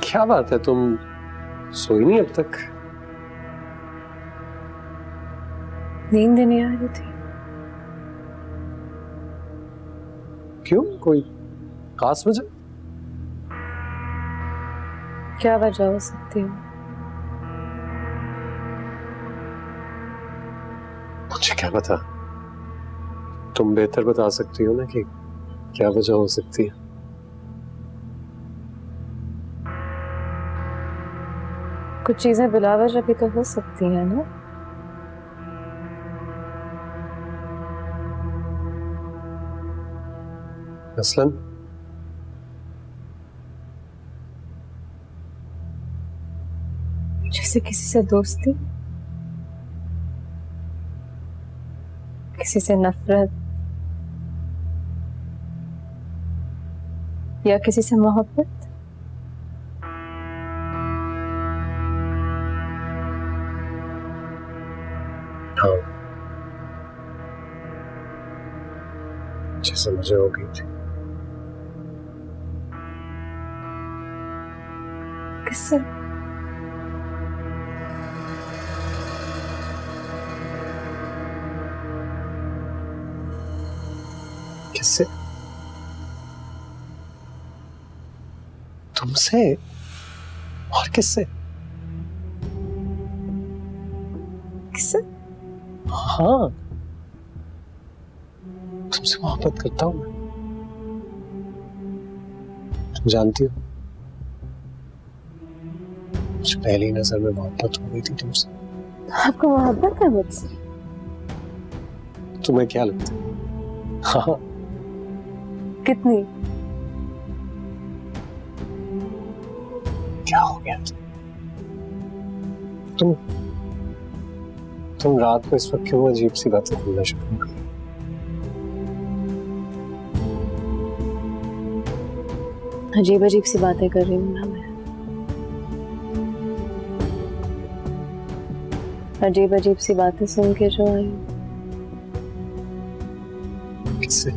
क्या बात है, तुम सोई नहीं अब तक? नींद नहीं आ रही थी। क्यों, कोई खास वजह? क्या वजह हो सकती है? मुझे क्या पता, तुम बेहतर बता सकती हो ना कि क्या वजह हो सकती है। कुछ चीजें बिला वजह भी तो हो सकती है ना। मसलन जैसे किसी से दोस्ती, किसी से नफरत, या किसी से मोहब्बत। हाँ, जैसे मुझे हो गई थी। किससे? किससे? तुमसे। और किससे? किससे? हाँ, तुमसे मोहब्बत करता हूं मैं। तुम जानती हो, मुझे पहली नजर में मोहब्बत हो गई थी तुमसे। आपको मोहब्बत है मुझसे? तुम्हें क्या लगता है? हाँ। कितनी? क्या हो गया तुम तुम रात को इस वक्त क्यों अजीब सी बातें बोलना शुरू कर? अजीब अजीब सी बातें कर रही हूँ ना मैं। अजीब अजीब सी बातें सुन के जो आई। किससे?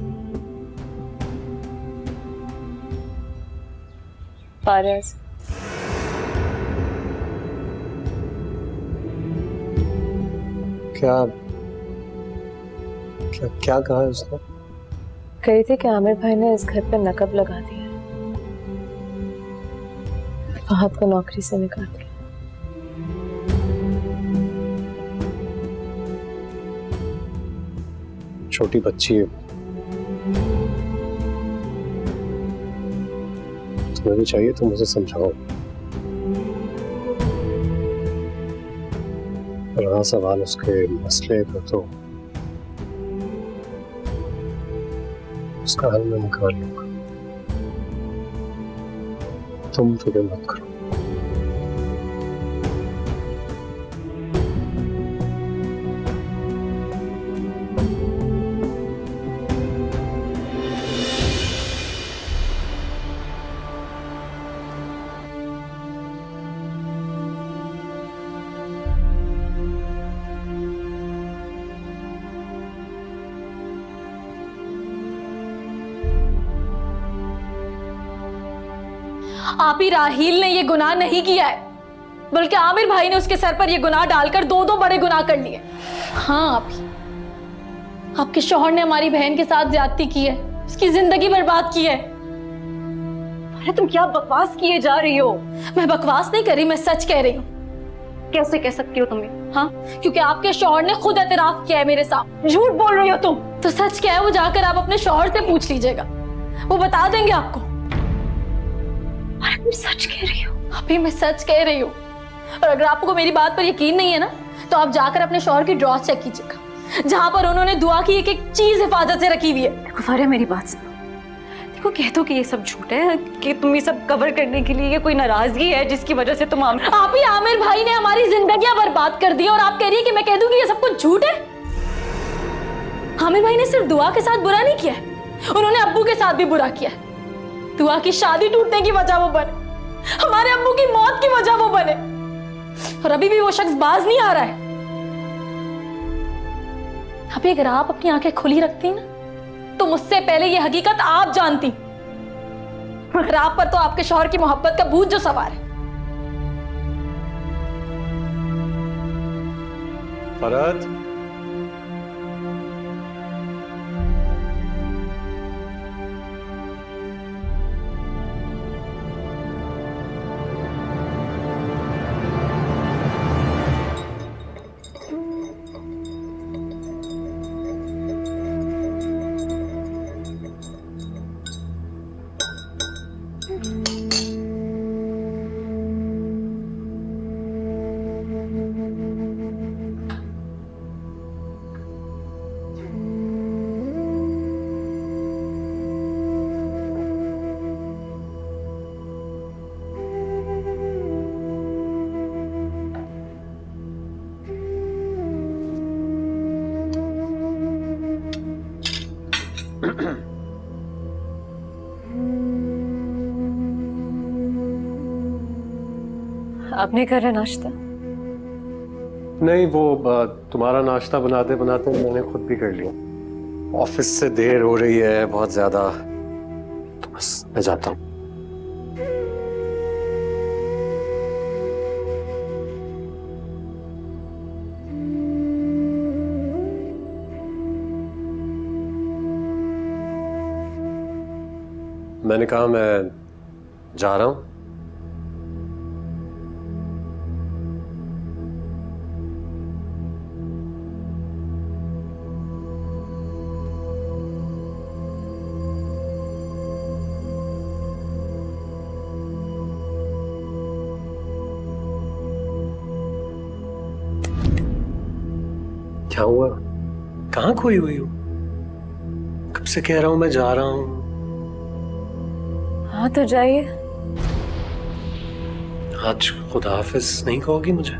फारिया से। क्या क्या क्या कहा उसने? कही थी कि आमिर भाई ने इस घर पे नकब लगा दिया है, फहद को नौकरी से निकाल के। छोटी बच्ची है, तुम्हें भी चाहिए तुम उसे समझाओ। रहा सवाल उसके मसले का, तो उसका हल मैं निकाल लूंगा, तुम फिक्र मत करो। आप ही राहील ने ये गुनाह नहीं किया है, बल्कि आमिर भाई ने उसके सर पर ये गुनाह डालकर दो दो बड़े गुनाह कर लिए। हाँ, आप ही, आपके शौहर ने हमारी बहन के साथ ज्यादती की है, उसकी जिंदगी बर्बाद की है। अरे तुम क्या बकवास किए जा रही हो? मैं बकवास नहीं कर रही, मैं सच कह रही हूँ। कैसे कह सकती हो तुम्हें? हाँ, क्योंकि आपके शौहर ने खुद एतराफ किया है मेरे सामने। झूठ बोल रही हो तुम। तो सच क्या है वो जाकर आप अपने शौहर से पूछ लीजिएगा, वो बता देंगे आपको। अरे तुम सच कह रही हो? अभी मैं सच कह रही हूँ, और अगर आपको मेरी बात पर यकीन नहीं है ना, तो आप जाकर अपने शौहर की ड्रॉ चेक कीजिएगा, जहां पर उन्होंने दुआ की एक एक चीज हिफाजत से रखी हुई है। देखो फारिया, मेरी बात सुनो। देखो, कह दो कि ये सब झूठ है, कि तुम ये सब कवर करने के लिए ये कोई नाराजगी है जिसकी वजह से तुम आप ही आमिर भाई ने हमारी जिंदगियां बर्बाद कर दी, और आप कह रही है कि मैं कह दूं कि ये सब कुछ झूठ है। आमिर भाई ने सिर्फ दुआ के साथ बुरा नहीं किया है, उन्होंने अब्बू के साथ भी बुरा किया है। दुआ की शादी टूटने की वजह वो बने, हमारे अब्बू की मौत की वजह वो बने, और अभी भी वो शख्स बाज नहीं आ रहा है। अभी अगर आप अपनी आंखें खुली रखती ना, तो मुझसे पहले ये हकीकत आप जानती। मगर आप पर तो आपके शौहर की मोहब्बत का भूत जो सवार है। फरहत, आपने करा नाश्ता? नहीं वो तुम्हारा नाश्ता बनाते बनाते मैंने खुद भी कर लिया। ऑफिस से देर हो रही है बहुत ज्यादा, तो बस मैं जाता हूँ। मैंने कहा मैं जा रहा हूँ। क्या हुआ? कहाँ खोई हुई हो? कब से कह रहा हूं मैं जा रहा हूं। हाँ तो जाइए। आज खुदा हाफिज नहीं कहोगी मुझे?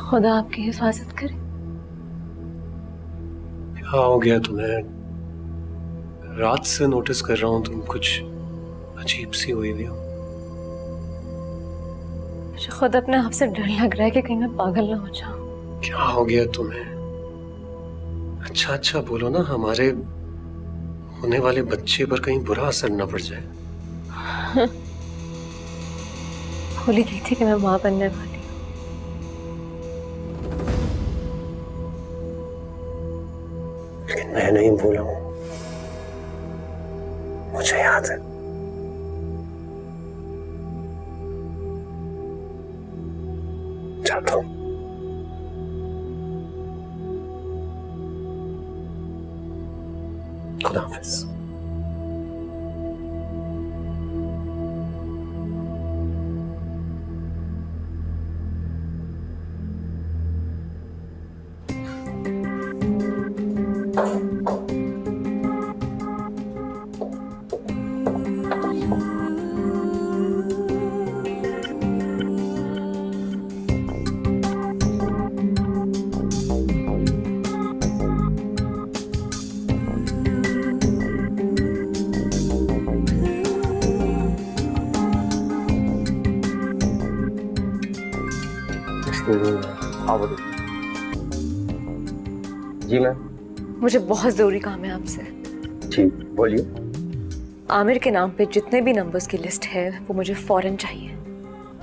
खुदा आपकी हिफाजत करे। क्या हो गया तुम्हें? रात से नोटिस कर रहा हूं तुम कुछ अजीब सी हुई हुई हो। मुझे खुद अपने आप से डर लग रहा है कि कहीं मैं पागल ना हो जाऊं। क्या हो गया तुम्हें? अच्छा अच्छा बोलो ना, हमारे होने वाले बच्चे पर कहीं बुरा असर न पड़ जाए। भूल ही गई थी कि मैं माँ बनने वाली हूँ। लेकिन मैं नहीं भूला हूं, मुझे याद है। जाता हूं। खुदा हाफिज। हाँ बोलिए। जी मैम। मुझे बहुत जरूरी काम है आपसे। जी बोलिए। आमिर के नाम पे जितने भी नंबर्स की लिस्ट है वो मुझे फौरन चाहिए।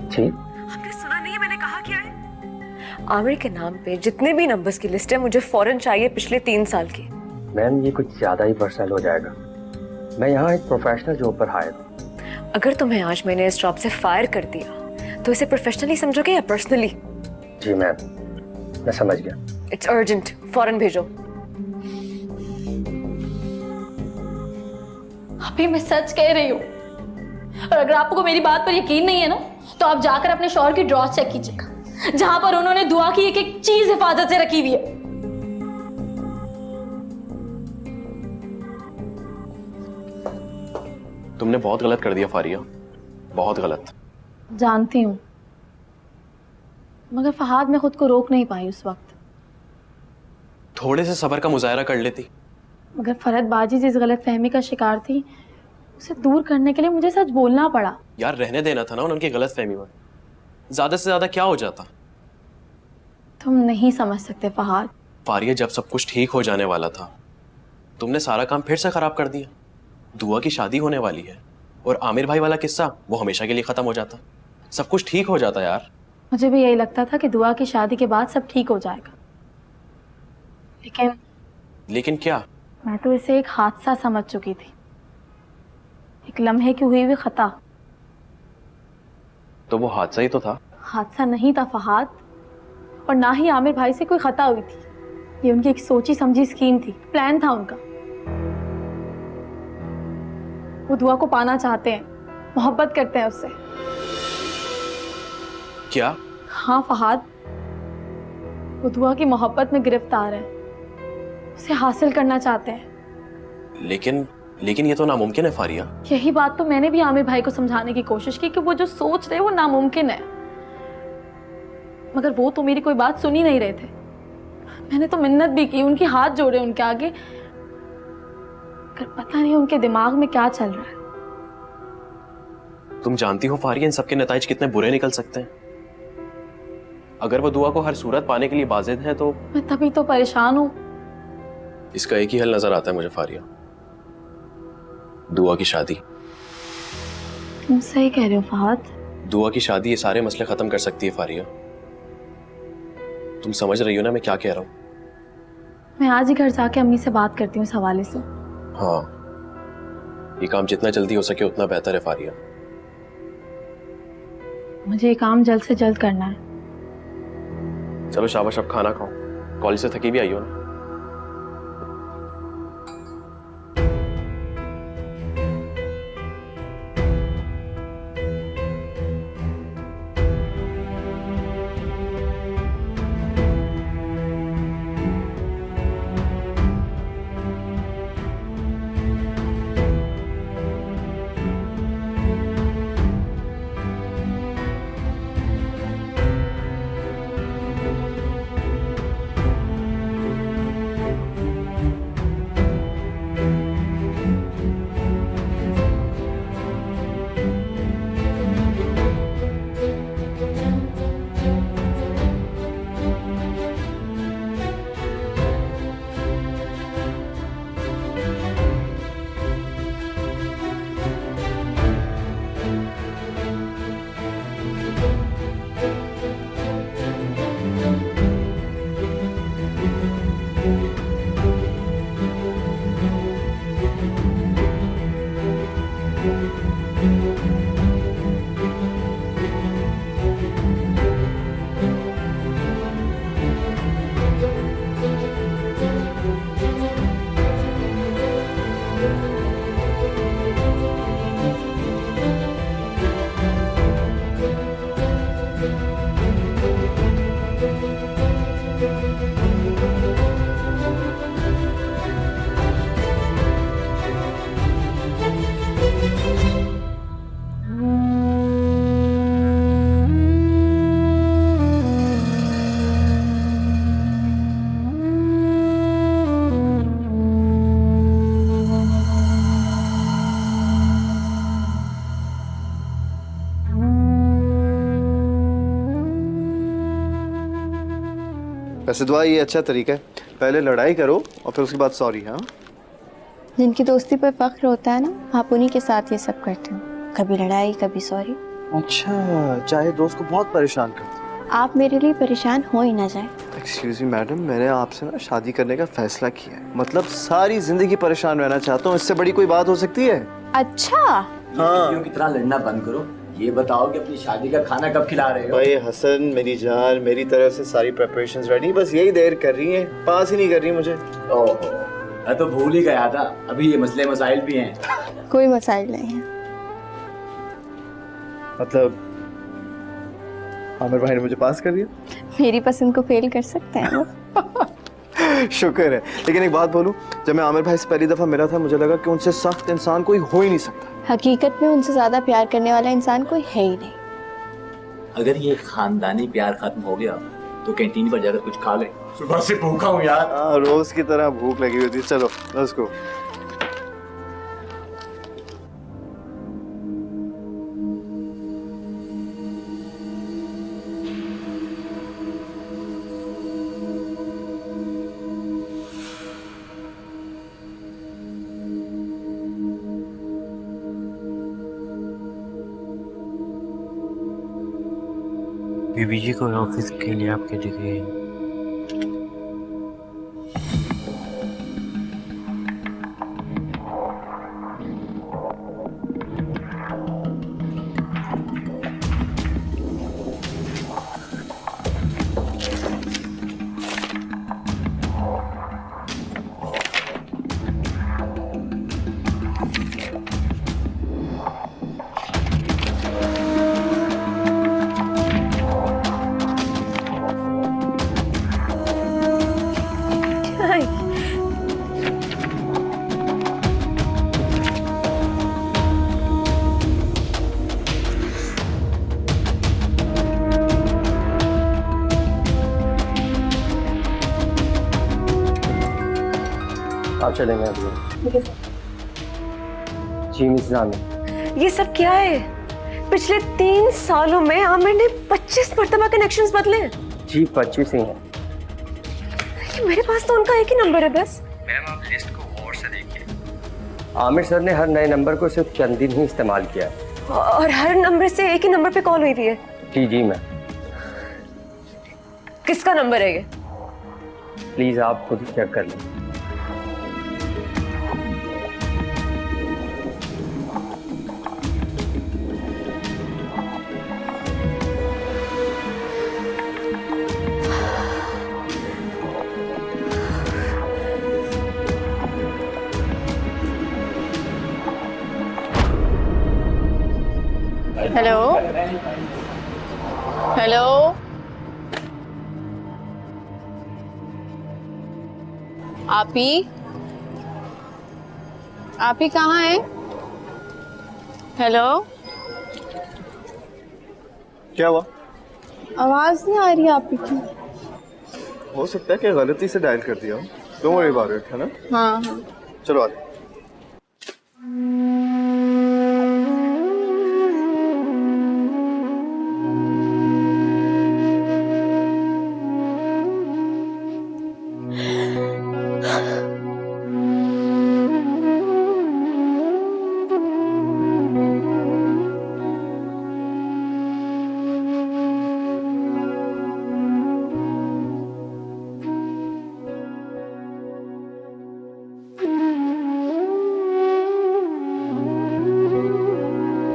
जी आपने सुना नहीं है मैंने कहा क्या है? आमिर के नाम पे जितने भी नंबर्स की लिस्ट है मुझे फौरन चाहिए, पिछले 3 साल की। मैम ये कुछ ज्यादा ही पर्सनल हो जाएगा। मैं यहाँ एक प्रोफेशनल जॉब पर हायर हूँ। अगर तुम्हें आज मैंने इस जॉब से फायर कर दिया तो इसे प्रोफेशनली समझोगे या पर्सनली? जी मैम मैं समझ गया। इट्स अर्जेंट, फौरन भेजो। अभी मैं सच कह रही हूँ, और अगर आपको मेरी बात पर यकीन नहीं है ना तो आप जाकर अपने शौहर की ड्रॉज चेक कीजिएगा, जहां पर उन्होंने दुआ की एक चीज हिफाजत से रखी हुई है। तुमने बहुत गलत कर दिया फारिया, बहुत गलत। जानती हूँ, मगर फहाद मैं खुद को रोक नहीं पाई उस वक्त। थोड़े से सब्र का मुजाहरा कर लेती। मगर फरहत बाजी जिस गलत फहमी का शिकार थी उसे दूर करने के लिए मुझे सच बोलना पड़ा। यार रहने देना था ना उनकी गलत फहमी में, ज्यादा से ज्यादा क्या हो जाता। तुम नहीं समझ सकते फहाद। फारिया जब सब कुछ ठीक हो जाने वाला था तुमने सारा काम फिर से खराब कर दिया। दुआ की शादी होने वाली है और आमिर भाई वाला किस्सा वो हमेशा के लिए खत्म हो जाता, सब कुछ ठीक हो जाता यार। मुझे भी यही लगता था कि दुआ की शादी के बाद सब ठीक हो जाएगा, लेकिन क्या? मैं तो इसे एक हादसा समझ चुकी थी, एक लम्हे की हुई हुई खता। तो वो हादसा ही तो था। हादसा नहीं था फहाद, और ना ही आमिर भाई से कोई खता हुई थी। ये उनकी एक सोची समझी स्कीम थी, प्लान था उनका। वो दुआ को पाना चाहते हैं, मोहब्बत करते हैं उससे। क्या? हाँ फहाद, वो दुआ की मोहब्बत में गिरफ्तार है, उसे हासिल करना चाहते हैं। लेकिन ये तो नामुमकिन है फारिया। यही बात तो मैंने भी आमिर भाई को समझाने की कोशिश की कि वो जो सोच रहे वो नामुमकिन है, मगर वो तो मेरी कोई बात सुन ही नहीं रहे थे। मैंने तो मिन्नत भी की, उनके हाथ जोड़े उनके आगे, पर पता नहीं उनके दिमाग में क्या चल रहा है। तुम जानती हो फारिया, इन सबके नताइज कितने बुरे निकल सकते हैं। अगर वो दुआ को हर सूरत पाने के लिए बाजिद है तो मैं तभी तो परेशान हूँ। इसका एक ही हल नजर आता है मुझे फारिया, दुआ की शादी। तुम सही कह रहे हो फहद। दुआ की शादी ये सारे मसले खत्म कर सकती है फारिया। तुम समझ रही हो ना मैं क्या कह रहा हूँ? मैं आज ही घर जाके अम्मी से बात करती हूँ इस हवाले से। हाँ, ये काम जितना जल्दी हो सके उतना बेहतर है फारिया। मुझे ये काम जल्द से जल्द करना है। चलो शाबाश, अब खाना खाओ, कॉलेज से थकी भी आई हो ना। वैसे दुआ ये अच्छा तरीका है, पहले लड़ाई करो और फिर उसके बाद सॉरी। हाँ, जिनकी दोस्ती पर फख्र होता है ना, आप उन्हीं के साथ ये सब करते हो, कभी लड़ाई कभी सॉरी। अच्छा, चाहे दोस्त को बहुत परेशान करते। आप मेरे लिए परेशान हो ही ना जाए। एक्सक्यूज मी मैडम, मैंने आपसे ना शादी करने का फैसला किया है, मतलब सारी जिंदगी परेशान रहना चाहता हूँ, इससे बड़ी कोई बात हो सकती है? अच्छा, हाँ, कितना लड़ना बंद करो, ये बताओ कि अपनी शादी का खाना कब खिला रहे हो? भाई हसन मेरी जान, मेरी तरफ से सारी प्रिपरेशंस रेडी, बस यही देर कर रही है, पास ही नहीं कर रही मुझे। ओहो, मैं तो भूल ही गया था, अभी ये मसले मसाइल भी हैं। कोई मसाइल नहीं है। मतलब आमिर भाई ने मुझे पास कर दिया? मेरी पसंद को फेल कर सकते हैं वो। शुक्र है। लेकिन एक बात बोलूं, जब मैं आमिर भाई से पहली दफा मिला था मुझे लगा कि उनसे सख्त इंसान कोई हो ही नहीं सकता। हकीकत में उनसे ज्यादा प्यार करने वाला इंसान कोई है ही नहीं। अगर ये खानदानी प्यार खत्म हो गया तो कैंटीन पर जाकर कुछ खा ले, सुबह से भूखा हूँ यार। हाँ, रोज की तरह भूख लगी हुई थी। चलो लेट्स गो। बीबी जी को ऑफिस के लिए आपके दिखे। आप चलेंगे अभी। जी मिस जानी। ये सब क्या है? पिछले 3 सालों में आमिर ने 25 मरतबा कनेक्शंस बदले हैं। जी 25 ही हैं। लेकिन मेरे पास तो उनका एक ही नंबर है बस। मैम आप लिस्ट को गौर से देखिए। आमिर सर ने हर नए नंबर को सिर्फ चंद दिन ही इस्तेमाल किया है। और हर नंबर से एक ही नंबर पे कॉल हुई हुई है। जी जी मैम। किसका नंबर है ये? प्लीज आप खुद ही चेक कर लें। हेलो हेलो, आप ही कहाँ हैं? हेलो, क्या हुआ? आवाज नहीं आ रही आप ही की। हो सकता है कि गलती से डायल कर दिया हो। डोंट वरी अबाउट इट, है ना? हाँ हाँ। चलो आते।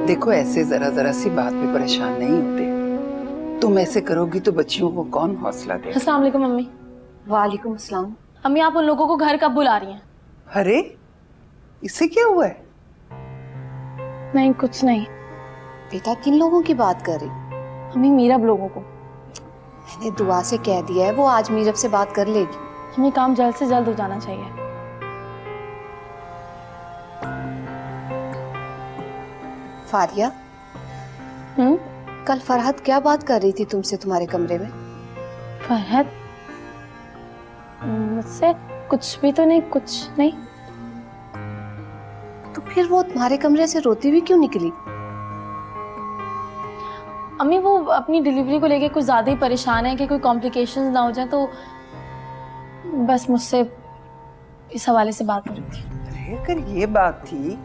देखो ऐसे जरा जरा सी बात पे परेशान नहीं होते। तुम ऐसे करोगी तो बच्चियों को कौन हौसला दे? अस्सलाम वालेकुम मम्मी। वालेकुम अस्सलाम। अम्मी आप उन लोगों को घर कब बुला रही हैं? अरे इससे क्या हुआ है? नहीं कुछ नहीं। बेटा किन लोगों की बात कर रही? अम्मी मीरब लोगों को। मैंने दुआ से कह दिया है वो आज मीरब से बात कर लेगी। हमें काम जल्द से जल्द हो जाना चाहिए। फारिया, कल फरहत क्या बात कर रही थी तुमसे तुम्हारे कमरे में? फरहत मुझसे कुछ भी तो नहीं, कुछ नहीं। तो फिर वो तुम्हारे कमरे से रोती हुई क्यों निकली? अम्मी वो अपनी डिलीवरी को लेके कुछ ज्यादा ही परेशान है कि कोई कॉम्प्लिकेशंस ना हो जाए, तो बस मुझसे इस हवाले से बात कर रही थी। अगर ये बात थी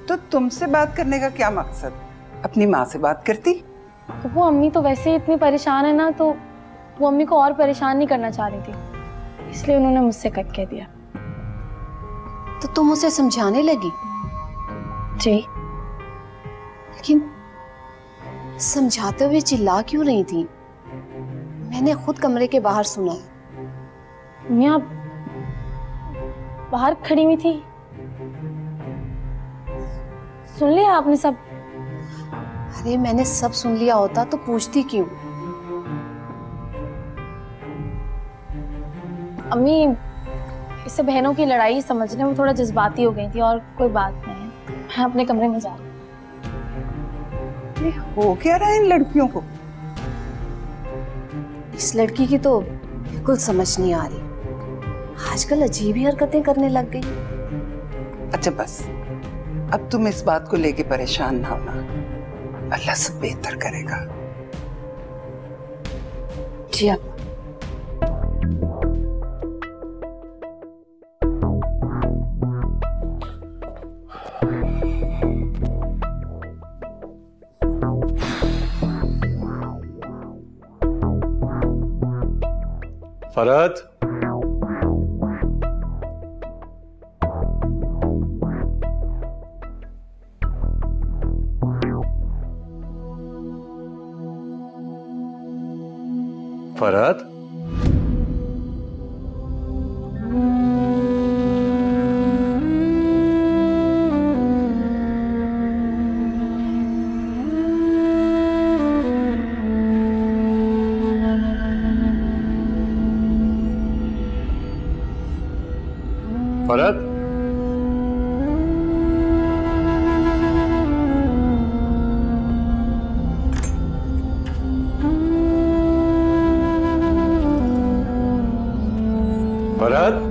तो तुमसे बात करने का क्या मकसद? अपनी माँ से बात करती। तो वो अम्मी तो वैसे ही इतनी परेशान है ना, तो वो अम्मी को और परेशान नहीं करना चाह रही थी, इसलिए उन्होंने मुझसे कट कह दिया। तो तुम उसे समझाने लगी? जी। लेकिन समझाते हुए चिल्ला क्यों रही थी? मैंने खुद कमरे के बाहर सुना है। अम्मी आप बाहर खड़ी हुई थी, सुन लिया आपने सब? अरे मैंने सब सुन लिया होता तो पूछती क्यों? अम्मी इससे बहनों की लड़ाई समझने में थोड़ा जज्बाती हो गई थी, और कोई बात नहीं है। मैं अपने कमरे में जा रही हूँ। हो क्या रहा है इन लड़कियों को? इस लड़की की तो बिल्कुल समझ नहीं आ रही। आजकल अजीब ही हरकतें करने लग गई। अच्छा बस अब तुम इस बात को लेके परेशान ना होना, अल्लाह सब बेहतर करेगा। जी अब फरहत, फरहत, फरहत, फरहत,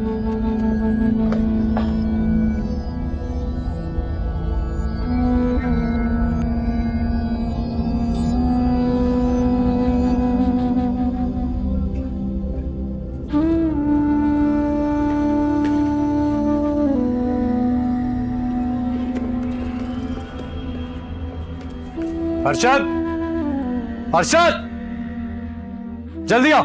अरशद, अरशद, जल्दी आओ।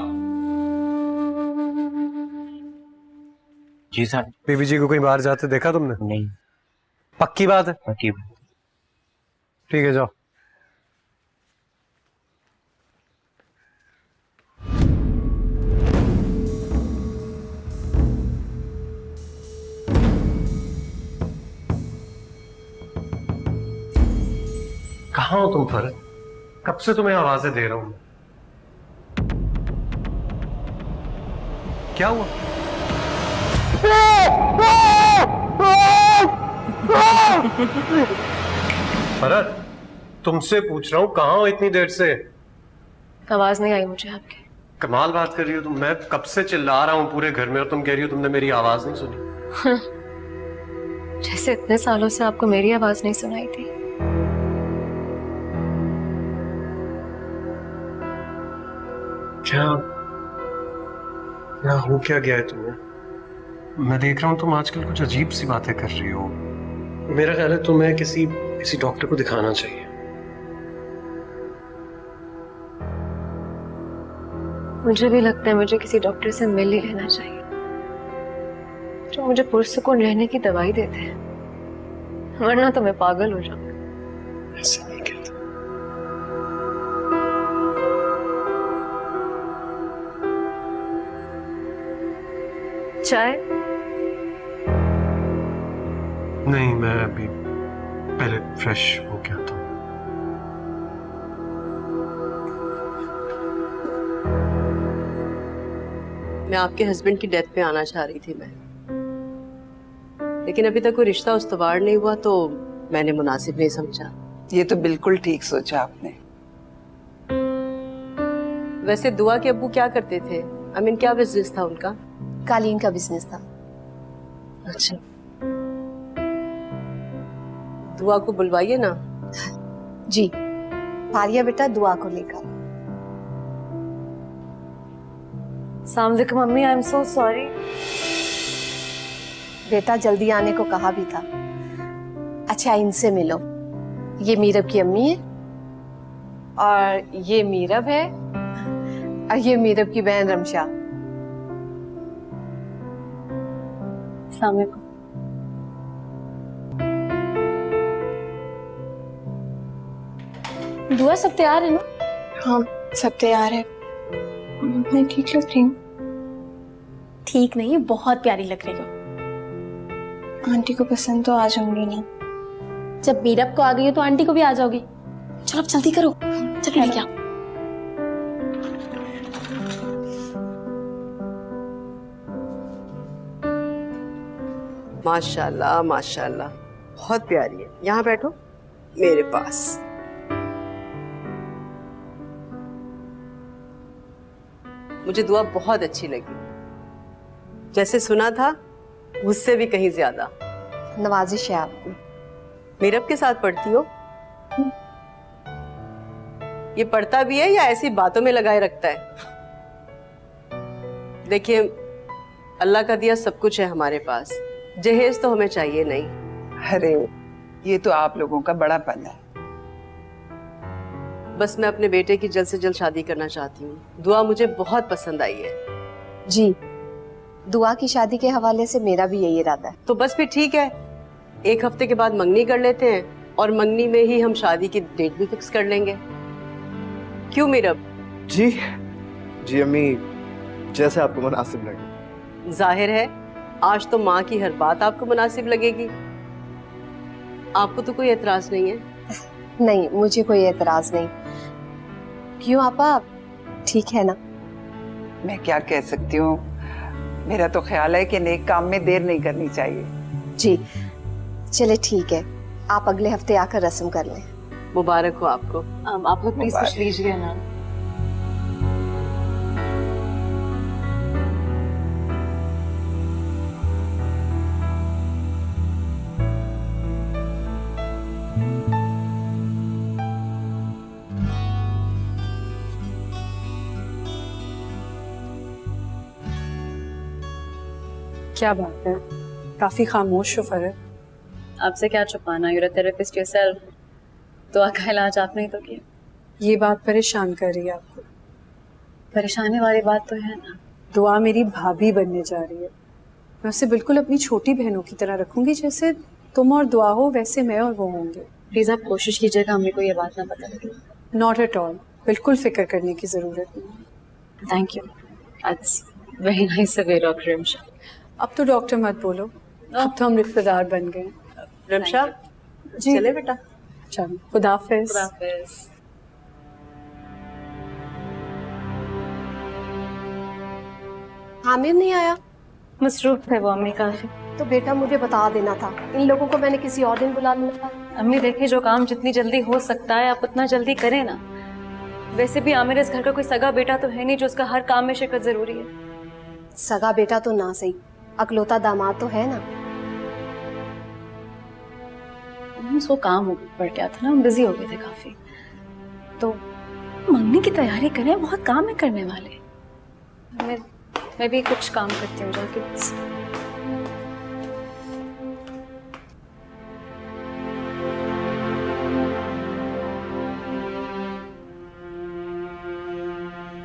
जी सर। बीबी जी को कहीं बाहर जाते देखा तुमने? नहीं। पक्की बात है? पक्की बात। ठीक है, जाओ। कहाँ हो तुम फरहत? कब से तुम्हें आवाजें दे रहा हूं। क्या हुआ? फरहत, तुमसे पूछ रहा हूं, कहाँ हो इतनी देर से? आवाज नहीं आई मुझे आपकी। कमाल बात कर रही हो तुम। मैं कब से चिल्ला रहा हूं पूरे घर में और तुम कह रही हो तुमने मेरी आवाज नहीं सुनी। जैसे इतने सालों से आपको मेरी आवाज नहीं सुनाई थी। क्या क्या हो क्या गया है तुम्हें? मैं देख रहा हूँ तुम आजकल कुछ अजीब सी बातें कर रही हो। मेरा ख्याल है तुम्हें किसी डॉक्टर को दिखाना चाहिए। मुझे भी लगता है मुझे किसी डॉक्टर से मिल ही लेना चाहिए जो मुझे पुरसुकून रहने की दवाई देते हैं, वरना तो मैं पागल हो जाऊंगी। ऐसे नहीं कहता। चाय? नहीं, मैं अभी पहले फ्रेश हो गया था। मैं आपके हस्बैंड की डेथ पे आना चाह रही थी लेकिन अभी तक कोई रिश्ता उस्तवार नहीं हुआ तो मैंने मुनासिब नहीं समझा। ये तो बिल्कुल ठीक सोचा आपने। वैसे दुआ के अब्बू क्या करते थे? क्या बिजनेस था उनका? कालीन का बिजनेस था। अच्छा, दुआ को बुलवाइए ना। जी, फारिया बेटा दुआ को लेकर। अस्सलाम वालेकुम mummy, I am so sorry. बेटा जल्दी आने को कहा भी था। अच्छा, इनसे मिलो। ये मीरब की अम्मी है और ये मीरब है और ये मीरब की बहन रमशा। अस्सलाम वालेकुम। दुआ सब तैयार है ना? हाँ, सब तैयार है। मैं ठीक लग रही हूँ? ठीक नहीं, बहुत प्यारी लग रही हो। आंटी को पसंद तो आ जाऊंगी ना। जब मीरब को आ गई हो तो आंटी को भी आ जाओगी। चलो अब जल्दी करो, चलो लेके आओ। माशाल्लाह माशाल्लाह, बहुत प्यारी है। यहाँ बैठो मेरे पास। मुझे दुआ बहुत अच्छी लगी, जैसे सुना था उससे भी कहीं ज्यादा। नवाजिश है आपको। मीरब के साथ पढ़ती हो? ये पढ़ता भी है या ऐसी बातों में लगाए रखता है? देखिए, अल्लाह का दिया सब कुछ है हमारे पास, जहेज तो हमें चाहिए नहीं। अरे ये तो आप लोगों का बड़ा पन है। बस मैं अपने बेटे की जल्द से जल्द शादी करना चाहती हूँ। दुआ मुझे बहुत पसंद आई है। जी, दुआ की शादी के हवाले से मेरा भी यही इरादा है। तो बस फिर ठीक है, 1 हफ्ते के बाद मंगनी कर लेते हैं और मंगनी में ही हम शादी की डेट भी फिक्स कर लेंगे। क्यों मीरब? जी जी अम्मी, जैसे आपको मुनासिब लगे। जाहिर है आज तो माँ की हर बात आपको मुनासिब लगेगी। आपको तो कोई एतराज नहीं है? नहीं, मुझे कोई एतराज नहीं। क्यों आपा, ठीक है ना? मैं क्या कह सकती हूँ, मेरा तो ख्याल है कि नेक काम में देर नहीं करनी चाहिए। जी चले ठीक है, आप अगले हफ्ते आकर रस्म कर लें। मुबारक हो आपको। आप लोग प्लीज कुछ लीजिए ना। क्या बात है, काफी खामोश हो फरहत। आपसे क्या छुपाना, यूर थेरेपिस्ट योरसेल्फ। दुआ का इलाज आपने ही तो किया। ये बात परेशान कर रही है आपको? परेशानी वाली बात तो है ना। दुआ मेरी भाभी बनने जा रही है। मैं उसे बिल्कुल अपनी छोटी बहनों की तरह रखूंगी, जैसे तुम और दुआ हो वैसे मैं और वो होंगे। प्लीज आप कोशिश कीजिएगा हमें को ये बात ना पता लगे। नॉट एट ऑल, बिल्कुल फिक्र करने की जरूरत नहीं। Thank you, that's very nice of you doctor Rimsha. अब तो डॉक्टर मत बोलो, अब तो हम रिश्तेदार बन गए। रिमशा जी, चले बेटा। चलो, खुदा हाफिज। खुदा हाफिज। आमिर नहीं आया? मसरूफ है वो अम्मी काफी। तो बेटा मुझे बता देना था, इन लोगों को मैंने किसी और दिन बुला लेना था। अम्मी देखिए, जो काम जितनी जल्दी हो सकता है आप उतना जल्दी करें ना। वैसे भी आमिर इस घर का कोई सगा बेटा तो है नहीं जो उसका हर काम में शिरकत जरूरी है। सगा बेटा तो ना सही, अकलौता दामाद तो है ना। उसको काम पड़ गया था ना, हम बिजी हो गए थे काफी। तो मंगनी की तैयारी करें, बहुत काम है करने वाले। मैं भी कुछ काम करती हूँ जाके बस।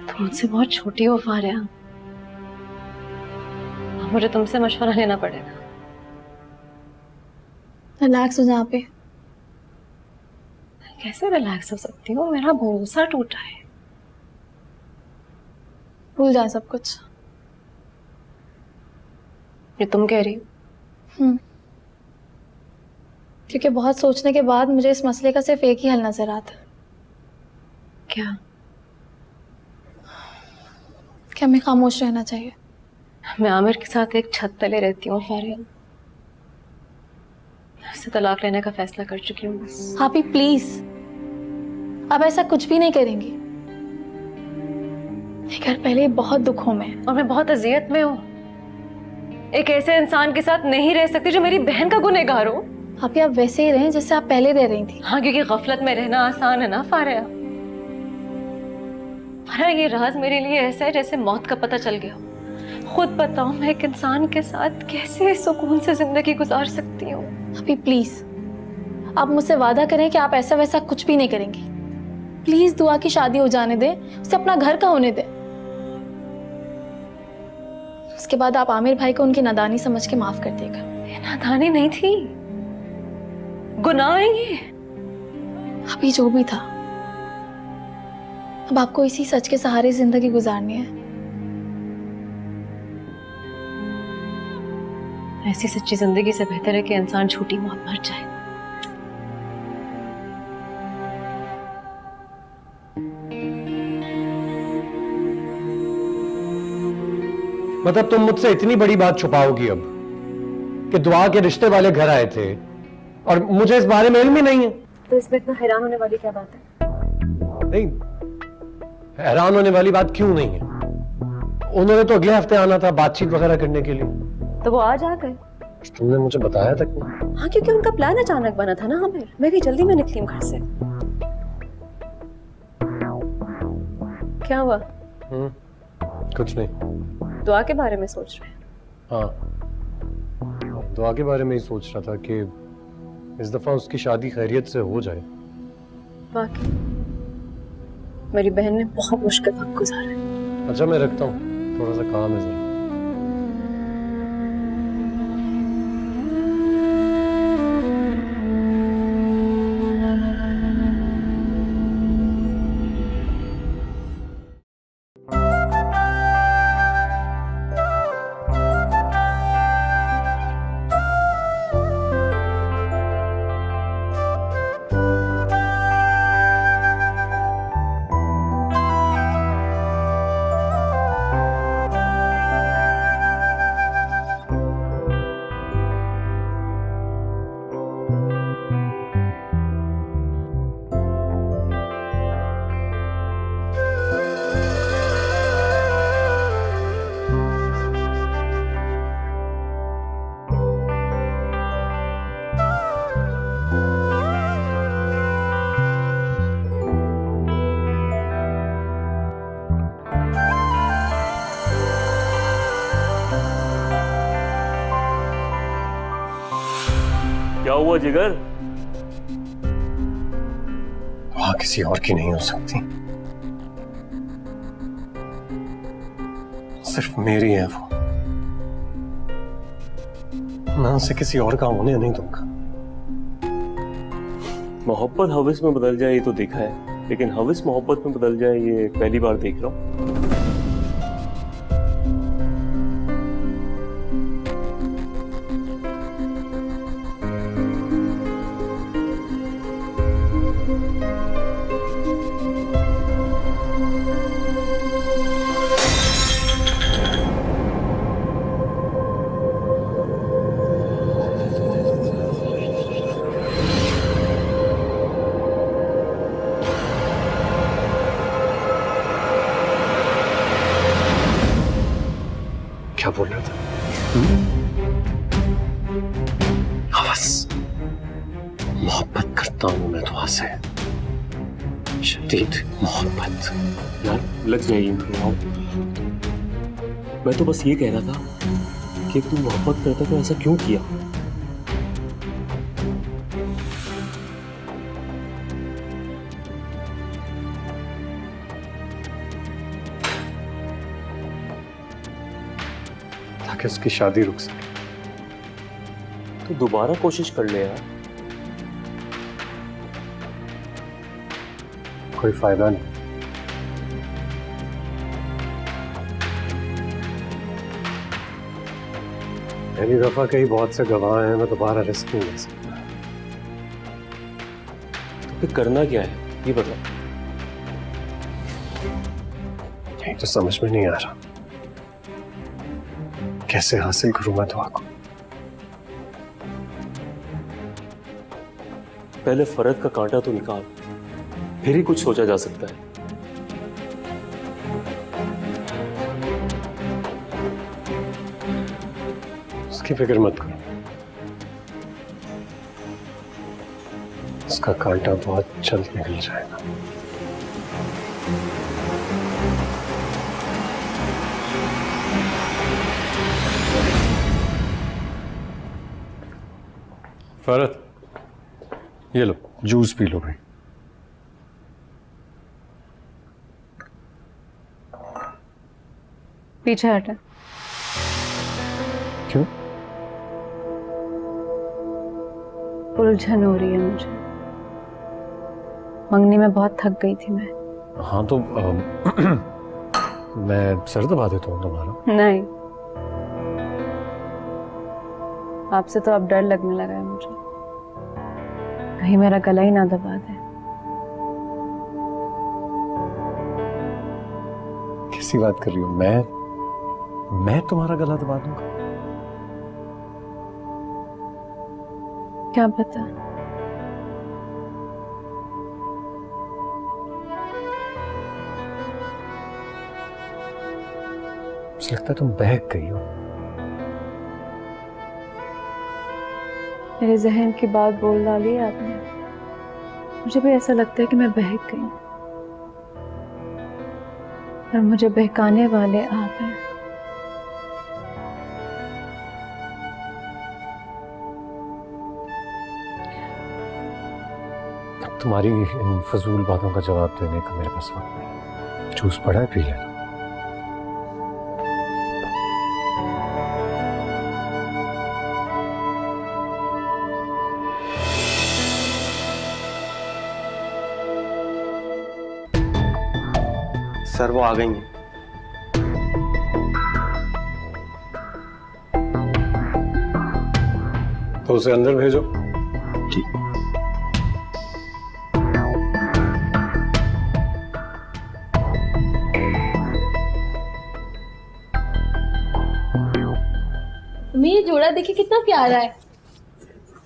तुम मुझसे बहुत छोटी हो फारिया, मुझे तुमसे मशवरा लेना पड़ेगा। रिलैक्स हो जहाँ पे। कैसे रिलैक्स हो सकती हूँ, मेरा भरोसा टूटा है। भूल जा सब कुछ। ये तुम कह रही हो? क्योंकि बहुत सोचने के बाद मुझे इस मसले का सिर्फ एक ही हल नजर आता है। क्या? कि हमें खामोश रहना चाहिए। मैं आमिर के साथ एक छत तले रहती हूँ फारिया, उससे तलाक लेने का फैसला कर चुकी हूँ बस। आप ही प्लीज, अब ऐसा कुछ भी नहीं करेंगी। घर पहले बहुत दुखों में और मैं बहुत अजियत में हूँ। एक ऐसे इंसान के साथ नहीं रह सकती जो मेरी बहन का गुनहगार हो। आप वैसे ही रहें जैसे आप पहले रह रही थी। हाँ, क्योंकि गफलत में रहना आसान है ना फारिया। ये राज मेरे लिए ऐसा है जैसे मौत का पता चल गया हो। खुद बताओ, मैं एक इंसान के साथ कैसे सुकून से जिंदगी गुजार सकती हूँ। अभी प्लीज आप मुझसे वादा करें कि आप ऐसा वैसा कुछ भी नहीं करेंगी। प्लीज दुआ की शादी हो जाने दें, उसे अपना घर का होने दें। उसके बाद आप आमिर भाई को उनकी नादानी समझ के माफ कर देगा। ये नादानी नहीं थी, गुनाह है ये। अभी जो भी था, अब आपको इसी सच के सहारे जिंदगी गुजारनी है। ऐसी सच्ची जिंदगी से बेहतर है कि इंसान झूठी मौत मर जाए। मतलब तुम मुझसे इतनी बड़ी बात छुपाओगी अब कि दुआ के रिश्ते वाले घर आए थे और मुझे इस बारे में इल्म ही नहीं है? तो इसमें इतना हैरान होने वाली क्या बात है? नहीं, हैरान होने वाली बात क्यों नहीं है? उन्होंने तो अगले हफ्ते आना था बातचीत वगैरह करने के लिए। तो वो आज आ गए। तुमने मुझे बताया तक नहीं। हाँ, क्योंकि उनका प्लान अचानक बना था ना आमिर। मैं भी जल्दी में निकली हूँ घर से। क्या हुआ? कुछ नहीं। दुआ के बारे में सोच रहे हैं? हाँ, दुआ के बारे में ही सोच रहा था कि इस दफा उसकी शादी खैरियत से हो जाए। वाकई मेरी बहन ने बहुत मुश्किल वक्त गुजारा है। अच्छा, मैं रखता हूँ, थोड़ा सा काम है जरा। क्या हुआ जिगर? वहां किसी और की नहीं हो सकती, सिर्फ मेरी है वो। मैं उसे किसी और का होने नहीं दूंगा। मोहब्बत हवस में बदल जाए ये तो देखा है, लेकिन हवस मोहब्बत में बदल जाए ये पहली बार देख रहा हूं। क्या बोल रहा था? हवस, मोहब्बत करता हूं मैं तुमसे, शदीद मोहब्बत। यार लग जाएगी आओ। मैं तो बस ये कह रहा था कि तू मोहब्बत करता तो ऐसा क्यों किया? ताकि उसकी शादी रुक सके। तो दोबारा कोशिश कर ले यार। कोई फायदा नहीं। पहली दफा कई बहुत से गवाह हैं, मैं दोबारा रिस्क नहीं ले सकता। तो फिर करना क्या है ये बता। यही तो समझ में नहीं आ रहा, कैसे हासिल करूं मैं दुआ को। पहले फर्द का कांटा तो निकाल, फिर ही कुछ सोचा जा सकता है। उसकी फिक्र मत करो, उसका कांटा बहुत जल्द निकल जाएगा। फरत, ये लो जूस पी लो भाई। पीछे हटा। क्यों? उलझन हो रही है मुझे। मंगनी में बहुत थक गई थी मैं। हाँ तो मैं सर दबा देता हूँ तुम्हारा। नहीं, आपसे तो अब डर लगने लगा है मुझे, कहीं मेरा गला ही ना दबा दे। कैसी बात कर रही हो? मैं तुम्हारा गला दबा दूंगा? क्या पता। मुझे लगता है तुम बहक गई हो। मेरे जहन की बात बोल डाली आपने। मुझे भी ऐसा लगता है कि मैं बहक गई, और मुझे बहकाने वाले आप हैं। तुम्हारी इन फजूल बातों का जवाब देने का मेरे पास वक्त नहीं। जूस पड़ा है, पी लेना। सर वो आ गई हैं। तो उसे अंदर भेजो। ठीक। ये जोड़ा देखिए कितना प्यारा है।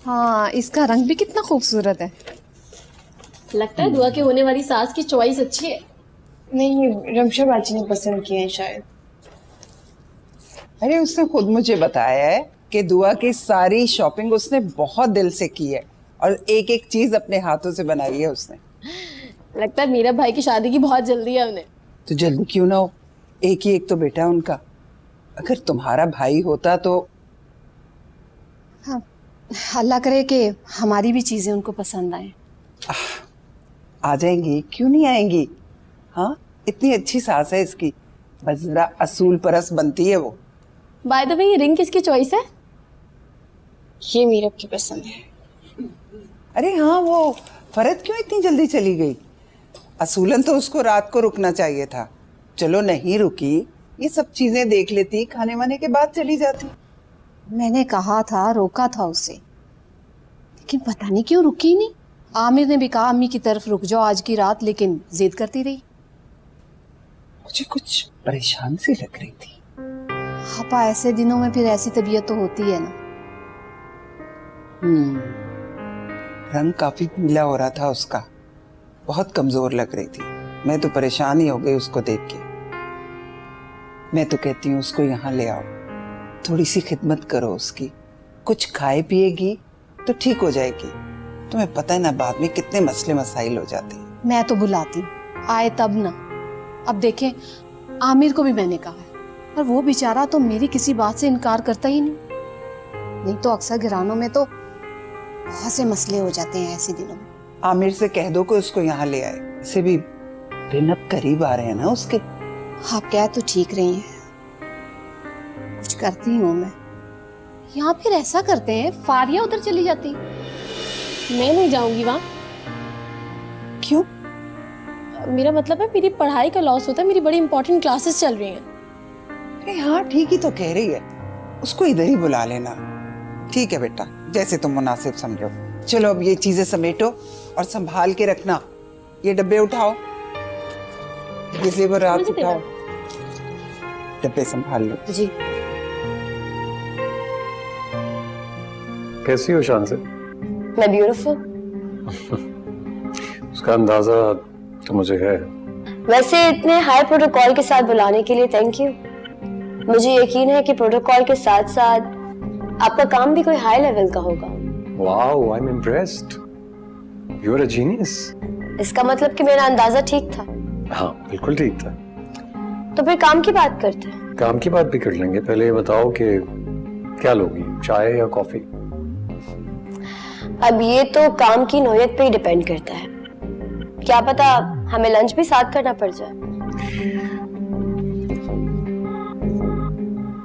हाँ, इसका रंग भी कितना खूबसूरत है। लगता है दुआ के होने वाली सास की चॉइस अच्छी है। नहीं, रमशा बाजी ने पसंद किए हैं शायद। अरे उसने खुद मुझे बताया है कि दुआ की सारी शॉपिंग उसने बहुत दिल से की है और एक एक चीज अपने हाथों से बनाई है उसने। लगता है मीरा भाई की शादी की बहुत जल्दी है उन्हें। तो जल्दी क्यों ना हो, एक ही एक तो बेटा है उनका। अगर तुम्हारा भाई होता तो। हाँ, अल्लाह करे कि हमारी भी चीजें उनको पसंद आए। आ जाएंगी, क्यों नहीं आएंगी। हाँ, इतनी अच्छी सास है इसकी, बस जरा असूल परस बनती है वो। बाय द वे ये रिंग किसकी चॉइस है? ये मीरब की पसंद है। अरे हाँ, वो फरत क्यों इतनी जल्दी चली गई? असूलन तो उसको रात को रुकना चाहिए था। चलो नहीं रुकी, ये सब चीजें देख लेती, खाने वाने के बाद चली जाती। मैंने कहा था, रोका था उसे, लेकिन पता नहीं क्यों रुकी नहीं। आमिर ने भी कहा अम्मी की तरफ रुक जाओ आज की रात, लेकिन जिद करती रही। मुझे कुछ परेशान सी लग रही थी। पापा, ऐसे दिनों में फिर ऐसी तबीयत तो होती है ना। रंग काफी पीला हो रहा था उसका, बहुत कमजोर लग रही थी। मैं तो परेशान ही हो गई उसको देख के। मैं तो कहती हूँ उसको यहाँ ले आओ, थोड़ी सी खिदमत करो उसकी, कुछ खाए पिएगी तो ठीक हो जाएगी। तुम्हें पता है ना, बाद में कितने मसले मसाइल हो जाते हैं। मैं तो बुलाती हूँ, आए तब ना। अब देखें, आमिर को भी मैंने कहा है, पर वो बेचारा तो मेरी किसी बात से इनकार करता ही नहीं तो अक्सर घरानों में तो बहुत से मसले हो जाते हैं ऐसे दिनों में। आमिर से कह दो कि उसको यहाँ ले आए, इसे भी दिन अब करीब आ रहे हैं ना उसके। आप कह तो ठीक रही हैं, कुछ करती हूँ मैं। यहाँ फिर ऐसा करते हैं, फारिया उधर चली जाती। मैं नहीं जाऊंगी वहाँ। क्यों? मेरा मतलब है मेरी पढ़ाई का लॉस होता है, मेरी बड़ी इंपॉर्टेंट क्लासेस चल रही हैं। अरे हाँ, ठीक ही तो कह रही है, उसको इधर ही बुला लेना। ठीक है बेटा, जैसे तुम मुनासिब समझो। चलो अब ये चीजें समेटो और संभाल के रखना। ये डब्बे उठाओ, ये जेवरात उठाओ, डब्बे संभाल लो। जी। कैसी हो शान से? मैं ब्यूटीफुल। उसका अंदाजा तो मुझे है। वैसे इतने हाई प्रोटोकॉल के साथ बुलाने के लिए थैंक यू। मुझे यकीन है कि प्रोटोकॉल के साथ साथ आपका काम भी कोई हाई लेवल का होगा। Wow, I am impressed. You are a genius. इसका मतलब कि मेरा अंदाजा ठीक था। हाँ, बिल्कुल ठीक था। तो फिर काम की बात करते हैं। काम की बात भी कर लेंगे। पहले ये बताओ कि क्या लोगी, चाय या कॉफी? अब ये तो काम की नौयत पे ही डिपेंड करता है। क्या पता हमें लंच भी साथ करना पड़ जाए।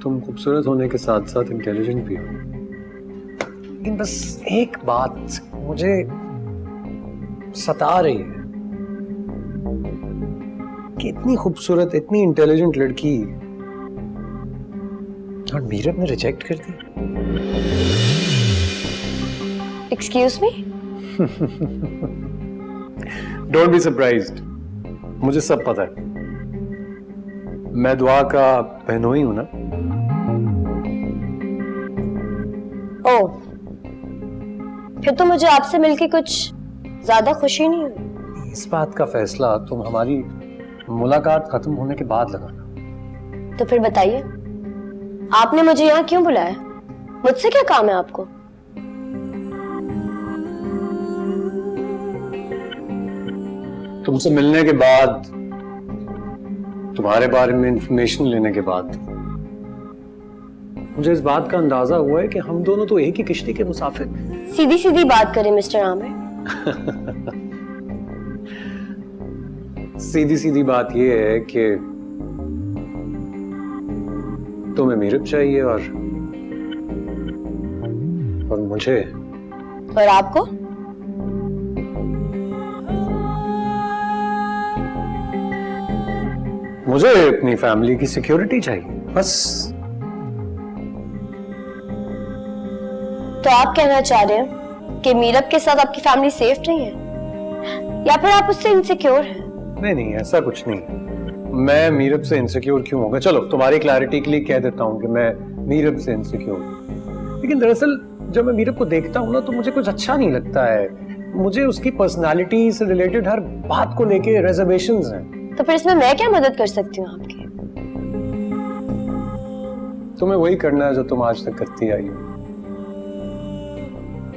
तुम खूबसूरत होने के साथ साथ इंटेलिजेंट भी हो, लेकिन बस एक बात मुझे सता रही है कि इतनी खूबसूरत, इतनी इंटेलिजेंट लड़की और मीरब ने रिजेक्ट कर दी। Excuse me? Don't be surprised, मुझे सब पता है। मैं दुआ का बहनोई हूं ना। ओह, फिर तो मुझे आपसे मिलके कुछ ज्यादा खुशी नहीं हुई। इस बात का फैसला तुम हमारी मुलाकात खत्म होने के बाद लगाना। तो फिर बताइए, आपने मुझे यहाँ क्यों बुलाया? मुझसे क्या काम है आपको? तुमसे मिलने के बाद, तुम्हारे बारे में इंफॉर्मेशन लेने के बाद मुझे इस बात का अंदाजा हुआ है कि हम दोनों तो एक ही किश्ती के मुसाफिर। सीधी सीधी बात करें मिस्टर आमिर। सीधी सीधी बात यह है कि तुम्हें मीरब चाहिए और मुझे। और आपको? मुझे अपनी फैमिली की सिक्योरिटी चाहिए बस। तो आप कहना चाह रहे हो कि मीरब के साथ आपकी फैमिली सेफ नहीं है, या फिर आप उससे इनसिक्योर हैं? नहीं नहीं, ऐसा कुछ नहीं। मैं मीरब से इनसिक्योर क्यों होगा? चलो तुम्हारी क्लैरिटी के लिए कह देता हूँ कि मैं मीरब से इनसिक्योर हूँ, लेकिन दरअसल जब मैं मीरब को देखता हूँ ना तो मुझे कुछ अच्छा नहीं लगता है। मुझे उसकी पर्सनालिटी से रिलेटेड हर बात को लेके रिजर्वेशंस हैं। तो फिर इसमें मैं क्या मदद कर सकती हूँ आपकी? तुम्हें वही करना है जो तुम आज तक करती आई हो,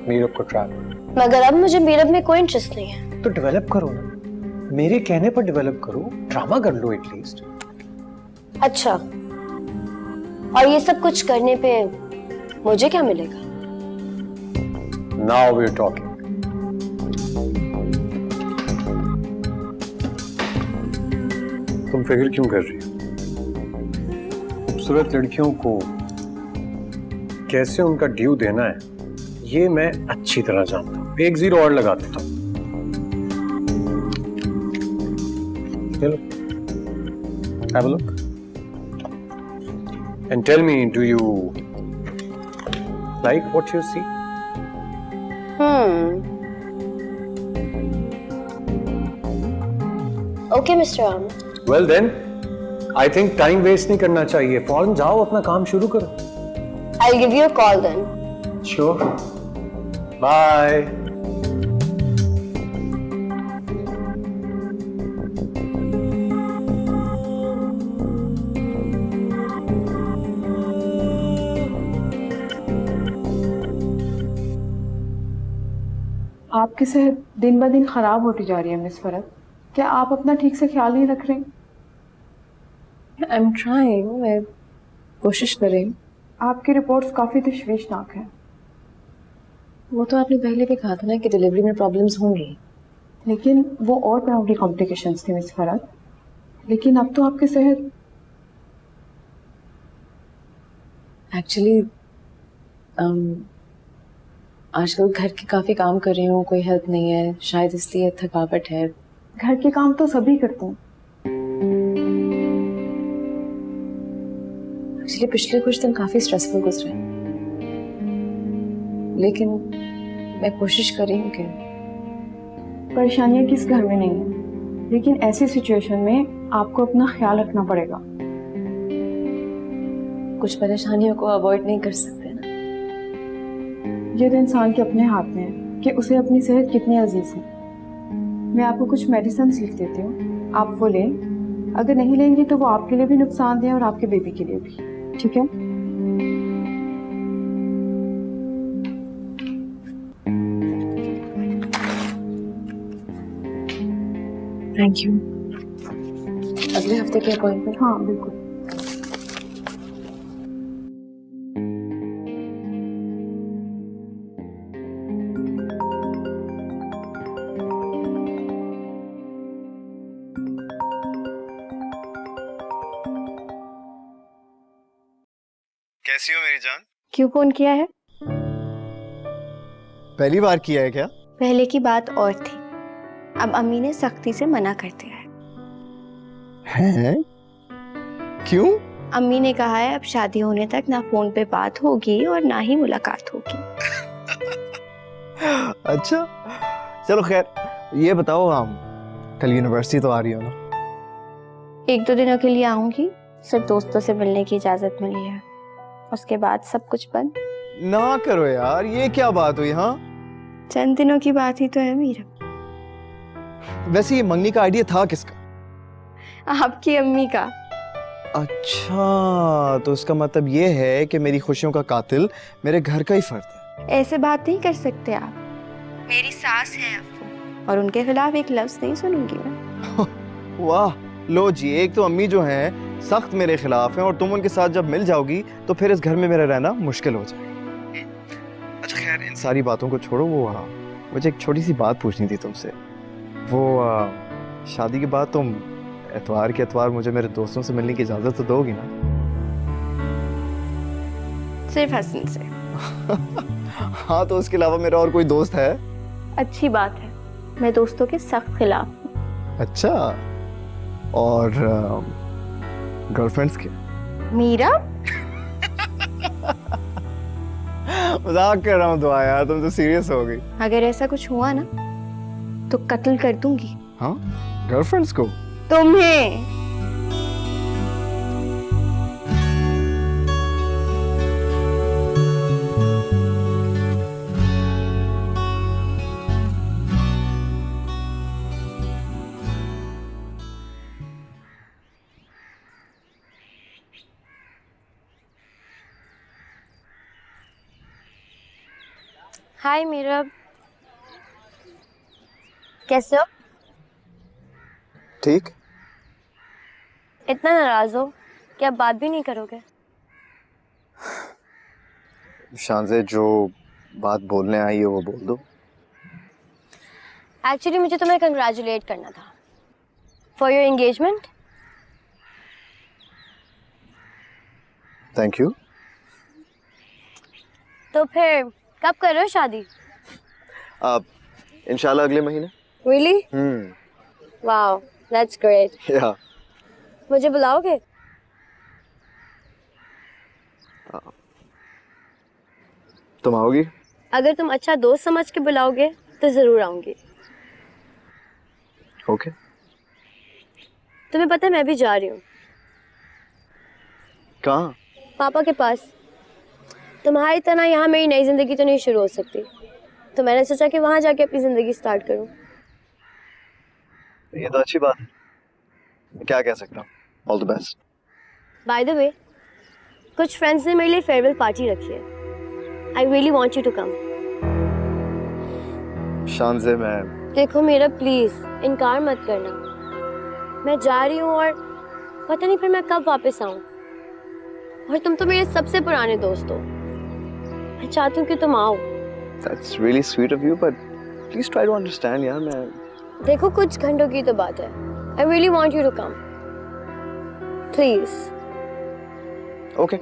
मीरब को ट्रैप। मगर अब मुझे मीरब में कोई इंटरेस्ट नहीं है। तो डेवलप करो ना, मेरे कहने पर डेवलप करो, ड्रामा कर लो एटलीस्ट। अच्छा, और ये सब कुछ करने पे मुझे क्या मिलेगा? Now we are talking. तुम फिक्र क्यों कर रही हो? खूबसूरत लड़कियों को कैसे उनका ड्यू देना है ये मैं अच्छी तरह जानता हूं। एक जीरो और लगा देता हूं। चलो, have a look and tell me, do you like what you see? Okay, Mr. Ahmed. Well then, I think time waste नहीं करना चाहिए, फौरन जाओ अपना काम शुरू करो। I'll give you a call then. Sure. Bye. आपकी सेहत दिन ब दिन खराब होती जा रही है मिस फरहत। क्या आप अपना ठीक से ख्याल नहीं रख रहे? आई एम ट्राइंग, मैं कोशिश कर रही हूँ। आपकी रिपोर्ट्स काफ़ी तशवीशनाक हैं। वो तो आपने पहले भी कहा था ना कि डिलीवरी में प्रॉब्लम्स होंगी, लेकिन वो और तरह की कॉम्प्लिकेशंस थी मिस फरहत। लेकिन अब तो आपकी सेहत एक्चुअली आजकल घर के काफ़ी काम कर रही हूँ, कोई हेल्प नहीं है, शायद इसलिए थकावट है। घर के काम तो सभी करते हैं। एक्चुअली पिछले कुछ दिन काफ़ी स्ट्रेसफुल गुजरे, लेकिन मैं कोशिश कर रही हूँ कि परेशानियाँ किस घर में नहीं है, लेकिन ऐसी सिचुएशन में आपको अपना ख्याल रखना पड़ेगा। कुछ परेशानियों को अवॉइड नहीं कर सकते ना। ये तो इंसान के अपने हाथ में है कि उसे अपनी सेहत कितनी अजीज है। मैं आपको कुछ मेडिसिन लिख देती हूँ, आप वो लें। अगर नहीं लेंगी तो वो आपके लिए भी नुकसानदेह और आपके बेबी के लिए भी, ठीक है? Thank you. अगले हफ्ते की अपॉइंटमेंट? हाँ बिल्कुल। कैसी हो मेरी जान? क्यों फोन किया है? पहली बार किया है क्या? पहले की बात और थी, अब अम्मी ने सख्ती से मना कर दिया है। क्यों? अम्मी ने कहा है अब शादी होने तक ना फोन पे बात होगी और ना ही मुलाकात होगी। अच्छा चलो खैर, ये बताओ हम कल यूनिवर्सिटी तो आ रही हो ना? 1-2 दिनों के लिए आऊंगी, सिर्फ दोस्तों से मिलने की इजाजत मिली है, उसके बाद सब कुछ बंद। ना करो यार, ये क्या बात हुई? हाँ चंद दिनों की बात ही तो है मीरा। वैसे ये मंगनी का आइडिया था किसका? आपकी अम्मी का। अच्छा, तो इसका मतलब ये है कि मेरी खुशियों का कातिल मेरे घर का ही फर्द है। ऐसे बात नहीं कर सकते आप, मेरी सास है आपको, और उनके खिलाफ एक लफ्ज नहीं सुनूंगी मैं। वाह, लो जी, एक तो अम्मी जो हैं सख्त मेरे खिलाफ हैं और तुम उनके साथ जब मिल जाओगी तो फिर इस घर में मेरा रहना मुश्किल हो जाएगा। अच्छा खैर, इन सारी बातों को छोड़ो, वो मुझे एक छोटी सी बात पूछनी थी तुमसे। वो शादी के बाद तुम एतवार के एतवार मुझे मेरे दोस्तों से मिलने की इजाजत तो दोगी ना? सिर्फ हसन से। हाँ, तो उसके अलावा मेरा और कोई दोस्त है? अच्छी बात है, मैं दोस्तों के सख्त खिलाफ हूँ। अच्छा, और गर्लफ्रेंड्स के। मीरा? मजाक कर रहा हूँ दुआ यार, तुम तो सीरियस हो गई। अगर ऐसा कुछ हुआ ना तो कत्ल कर दूंगी। हाँ, गर्लफ्रेंड्स को? तुम्हें। हाय मीरा, कैसे हो? ठीक। इतना नाराज हो कि आप बात भी नहीं करोगे? शानज़े, जो बात बोलने आई है वो बोल दो। एक्चुअली मुझे तुम्हें कंग्रेचुलेट करना था for your engagement. Thank you. तो फिर कब कर रहे हो शादी? आप इंशाल्लाह अगले महीने। रियली? Wow, that's great. या। मुझे बुलाओगे? तुम आओगी? अगर तुम अच्छा दोस्त समझ के बुलाओगे तो जरूर आऊंगी। ओके। तुम्हें पता है मैं भी जा रही हूँ। कहाँ? पापा के पास। तुम्हारी तरह यहाँ मेरी नई जिंदगी तो नहीं शुरू हो सकती, तो मैंने सोचा कि वहाँ जाके अपनी जिंदगी स्टार्ट करूँ। ये तो अच्छी बात है, क्या कह सकता हूँ। All the best. By the way, कुछ फ्रेंड्स ने मेरे लिए फेयरवेल पार्टी रखी है। I really want you to come. Shanzay, मैं देखो मेरा प्लीज इनकार मत करना। मैं जा रही हूँ और पता नहीं फिर मैं कब वापस आऊँ। और तुम तो मेरे सबसे पुराने दोस्त हो, मैं चाहती हूँ कि तुम आओ। That's really sweet of you, but please try to understand यार। मैं देखो कुछ घंटों की तो बात है। I really want you to come. Please. Okay,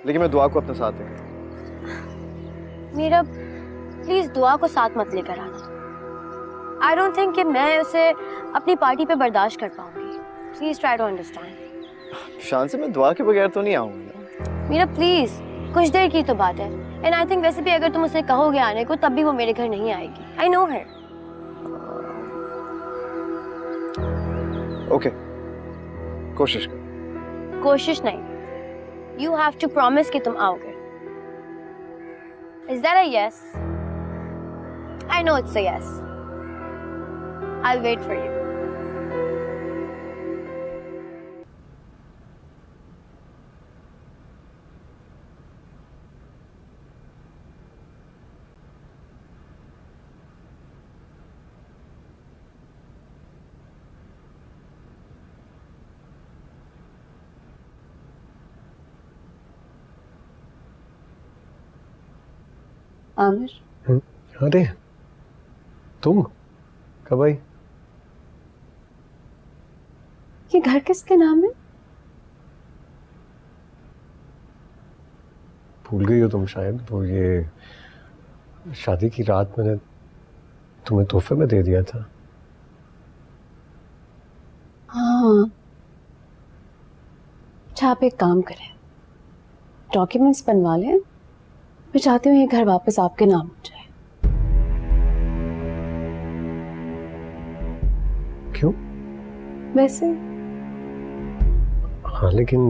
लेकिन मैं दुआ को अपने साथ लेंगे। मेरा प्लीज दुआ को साथ मत लेकर आना। I don't think कि मैं उसे अपनी पार्टी पे बर्दाश्त कर पाऊंगी। Please try to understand. शान से मैं दुआ के बगैर तो नहीं आऊंगा। मेरा प्लीज, कुछ देर की तो बात है। एंड आई थिंक वैसे भी अगर तुम उसे कहोगे आने को तब भी वो मेरे घर नहीं आएगी। I know her. ओके, कोशिश कर। कोशिश नहीं, यू हैव टू प्रॉमिस कि तुम आओगे। Is that a yes? I know it's a yes. I will wait for you. Aamir, अरे तुम कब आई? ये घर किसके नाम है? भूल गई हो तुम शायद। वो ये शादी की रात मैंने तुम्हें तोहफे में दे दिया था। हाँ, अच्छा आप एक काम करें, डॉक्यूमेंट्स बनवा लें। मैं चाहती हूँ ये घर वापस आपके नाम हो जाए। क्यों? वैसे। हाँ लेकिन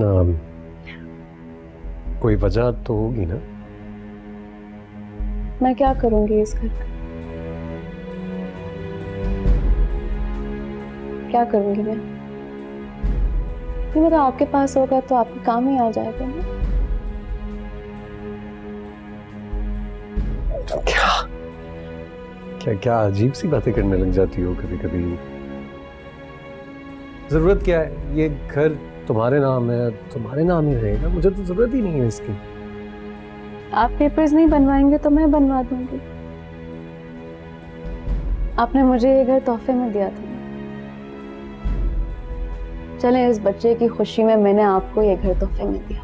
कोई वजह तो होगी ना। मैं क्या करूंगी इस घर का? क्या करूंगी मैं? ये मतलब आपके पास होगा तो आपके काम ही आ जाएगा ना। क्या अजीब सी बातें करने लग जाती हो कभी कभी। जरूरत क्या है? ये घर तुम्हारे नाम है, तुम्हारे नाम ही रहेगा। मुझे तो जरूरत ही नहीं है इसकी। आप पेपर्स नहीं बनवाएंगे तो मैं बनवा दूंगी। आपने मुझे ये घर तोहफे में दिया था। चलें, इस बच्चे की खुशी में मैंने आपको ये घर तोहफे में दिया।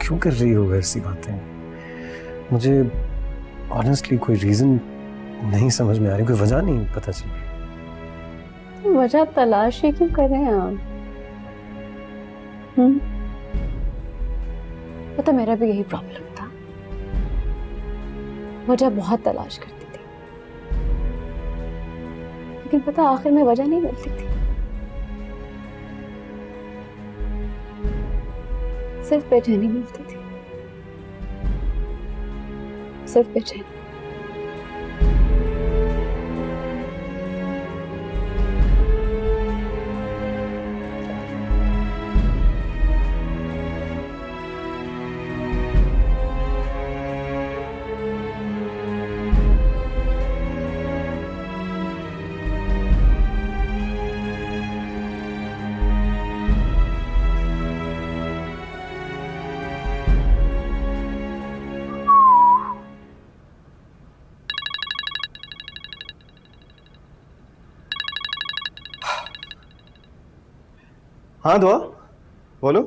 क्यों कर रही हो ऐसी बातें? मुझे ऑनेस्टली कोई रीजन नहीं समझ में आ रही, कोई वजह नहीं पता चली। वजह तलाश ही क्यों कर रहे हैं आप? पता मेरा भी यही प्रॉब्लम था, वजह बहुत तलाश करती थी, लेकिन पता आखिर में वजह नहीं मिलती थी। सिर्फ बेचैनी मिलती थी, सिर्फ बेचैनी। हाँ दुआ, बोलो।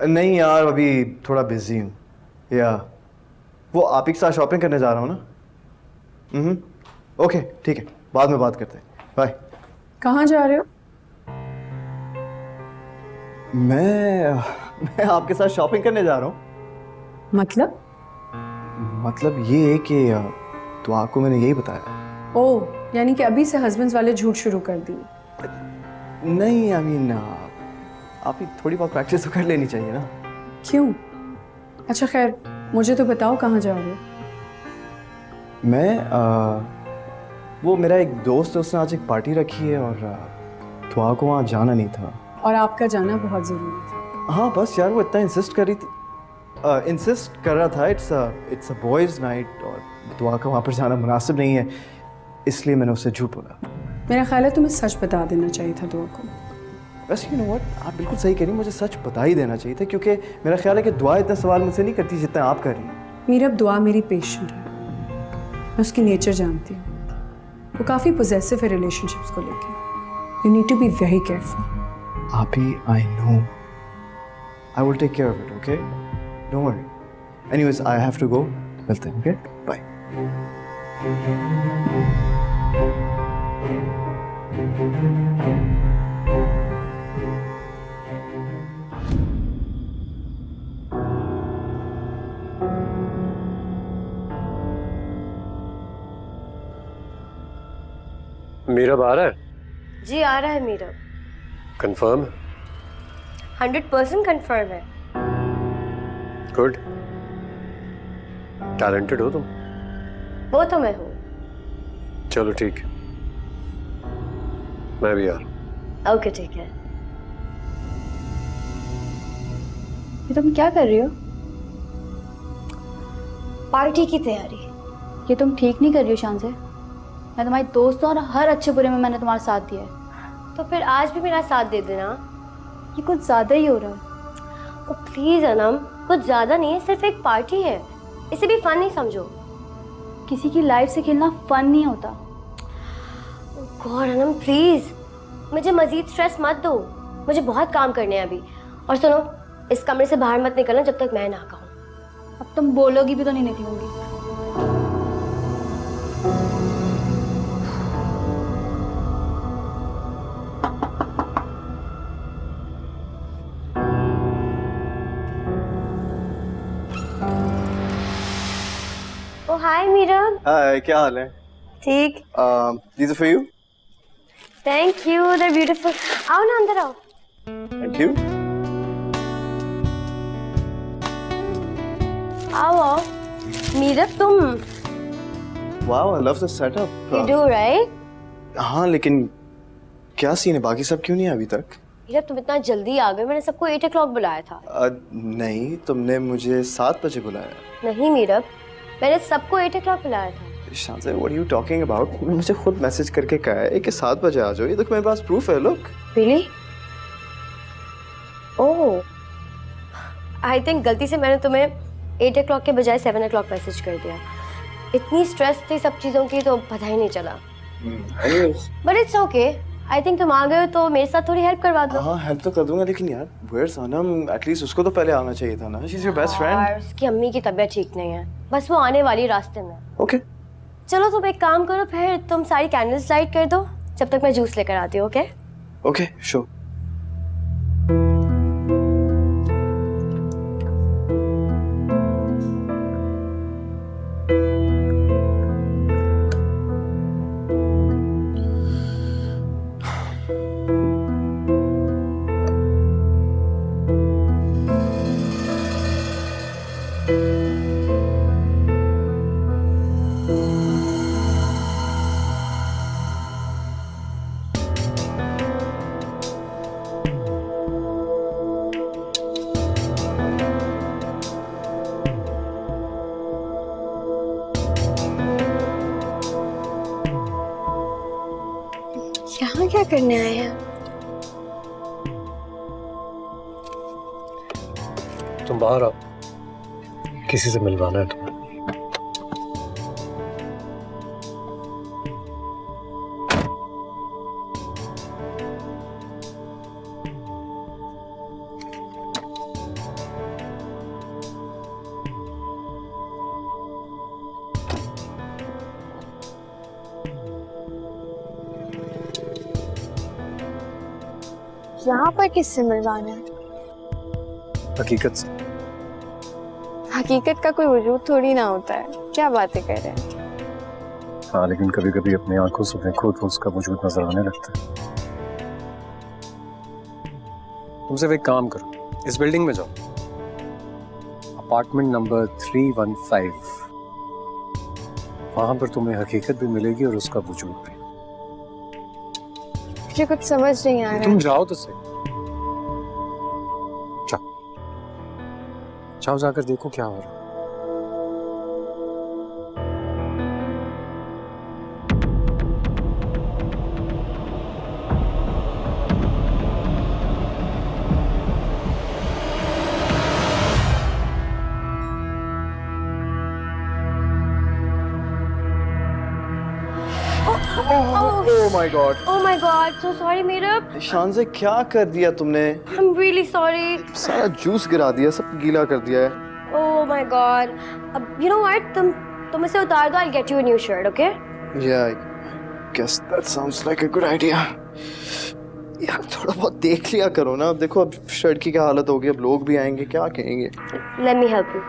नहीं यार, अभी थोड़ा बिजी हूँ। या वो आप ही के साथ शॉपिंग करने जा रहा हूँ ना। ओके ठीक है, बाद में बात करते हैं, बाय। कहाँ जा रहे हो? मैं आपके साथ शॉपिंग करने जा रहा हूँ। मतलब ये कि तो आपको मैंने यही बताया। ओह, यानी कि अभी से हस्बैंड्स वाले झूठ शुरू कर दिए। नहीं, आई मीन आप ही थोड़ी बहुत प्रैक्टिस तो कर लेनी चाहिए ना। क्यों? अच्छा खैर, मुझे तो बताओ कहाँ जा रहे हो? मैं वो मेरा एक दोस्त है, उसने आज एक पार्टी रखी है और तो आपको वहाँ जाना नहीं था। और आपका जाना बहुत ज़रूरी था। हाँ बस यार, वो इतना इंसिस्ट कर रही थी, इंसिस्ट कर रहा था। इट्स अ बॉयज़ नाइट और दुआ का वहाँ पर जाना मुनासिब नहीं है, इसलिए मैंने उससे झूठ बोला। मेरा ख्याल है तुम्हें सच बता देना चाहिए था दुआ को। वैसे यू नो व्हाट, आप बिल्कुल सही कह रही, मुझे सच बता ही देना चाहिए था, क्योंकि मेरा ख्याल है कि दुआ इतना सवाल मुझसे नहीं करती जितना आप कर रही हैं। मेरा दुआ मेरी पेशेंट है, मैं उसकी नेचर जानती हूँ। वो काफ़ी पोजेसिव है रिलेशनशिप्स को लेके। You need to be very careful. आप ही, I know, I will take care of it, okay, don't worry. Anyways, I have to go, मिलते हैं, ओके, बाय। मीरब आ रहा है? जी आ रहा है मीरब। कंफर्म? 100% कंफर्म है। गुड। टैलेंटेड हो तुम। वो तो मैं हूँ। चलो ठीक है, मैं भी यार। ओके ठीक है। ये तुम क्या कर रही हो? पार्टी की तैयारी। ये तुम ठीक नहीं कर रही हो शान से। मैं तुम्हारी दोस्त हूँ और हर अच्छे बुरे में मैंने तुम्हारा साथ दिया है। तो फिर आज भी मेरा साथ दे देना। ये कुछ ज्यादा ही हो रहा है। ओ प्लीज अनम, कुछ ज्यादा नहीं है, सिर्फ एक पार्टी है, इसे भी फन नहीं समझो। किसी की लाइफ से खेलना फन नहीं होता। गॉड अनम प्लीज, मुझे मजीद स्ट्रेस मत दो, मुझे बहुत काम करने हैं अभी। और सुनो, इस कमरे से बाहर मत निकलना जब तक मैं ना कहूँ। अब तुम बोलोगी भी तो नहीं निकलूंगी। ओ हाय मीरब। हाय, क्या हाल है? ठीक। These are for you. Thank you, they're beautiful। आओ ना, अंदर आओ। Thank you. आओ आओ। मीरब तुम। Wow, I love the setup. You do right? हाँ, लेकिन क्या सीन है? बाकी सब क्यों नहीं है अभी तक? मीरब तुम इतना जल्दी आ गए, मैंने सबको 8 o'clock बुलाया था। नहीं, तुमने मुझे 7 बजे बुलाया। नहीं मीरब, मैंने सबको 8 o'clock बुलाया था। शांति, what are you talking about? मुझे खुद मैसेज करके कहा है कि 7 बजे आ जाओ। ये देखो मेरे पास प्रूफ है, look. Really? Oh, I think गलती से मैंने तुम्हें 8 o'clock के बजाय 7 o'clock मैसेज कर दिया। इतनी स्ट्रेस थी सब चीज़ों की तो पता ही नहीं चला। But it's okay. I think तुम आ गए हो तो मेरे साथ थोड़ी हेल्प करवा दो। हाँ हेल्प तो कर दूंगा, लेकिन यार वेयर सनम, एटलीस्ट उसको तो पहले आना चाहिए था ना। She is your best friend. और उसकी अम्मी की तबीयत ठीक नहीं है, बस वो आने वाली रास्ते में। ओके चलो तुम एक काम करो, फिर तुम सारी कैंडल्स लाइट कर दो जब तक मैं जूस लेकर आती हूँ। Okay okay sure. यहाँ क्या करने आए हैं? तुम बाहर आओ, किसी से मिलवाना है तुम्हें। यहाँ पर किससे मिलवाना है? हकीकत से। हकीकत का कोई वजूद थोड़ी ना होता है, क्या बातें कर रहे हैं। हाँ लेकिन कभी कभी अपनी आंखों से देखो तो उसका वजूद नजर आने लगता है। तुम सिर्फ एक काम करो, इस बिल्डिंग में जाओ, अपार्टमेंट नंबर 315, वहां पर तुम्हें हकीकत भी मिलेगी और उसका वजूद भी। मुझे कुछ समझ नहीं आ रहा तुम है। जाओ तो सही, जाओ जाओ, जाकर देखो क्या हो रहा है। Oh my God! Oh my God, so sorry Meerab. शान से क्या कर दिया तुमने? I'm really sorry। सारा जूस गिरा दिया, सब गीला कर दिया है। Oh my God। अब you know what, तुम इसे उतार दो, I'll get you a new shirt, okay? Yeah, I guess that sounds like a good idea. यार थोड़ा बहुत देख लिया करो ना। अब देखो अब शर्ट की क्या हालत होगी, अब लोग भी आएंगे, क्या कहेंगे? Let me help you।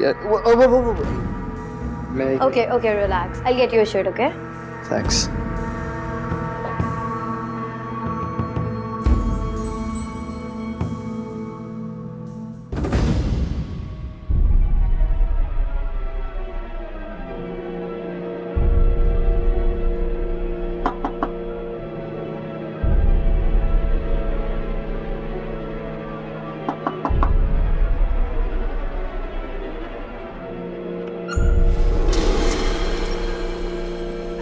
यार वो मैं Okay, relax। I'll get you a shirt, okay? Thanks.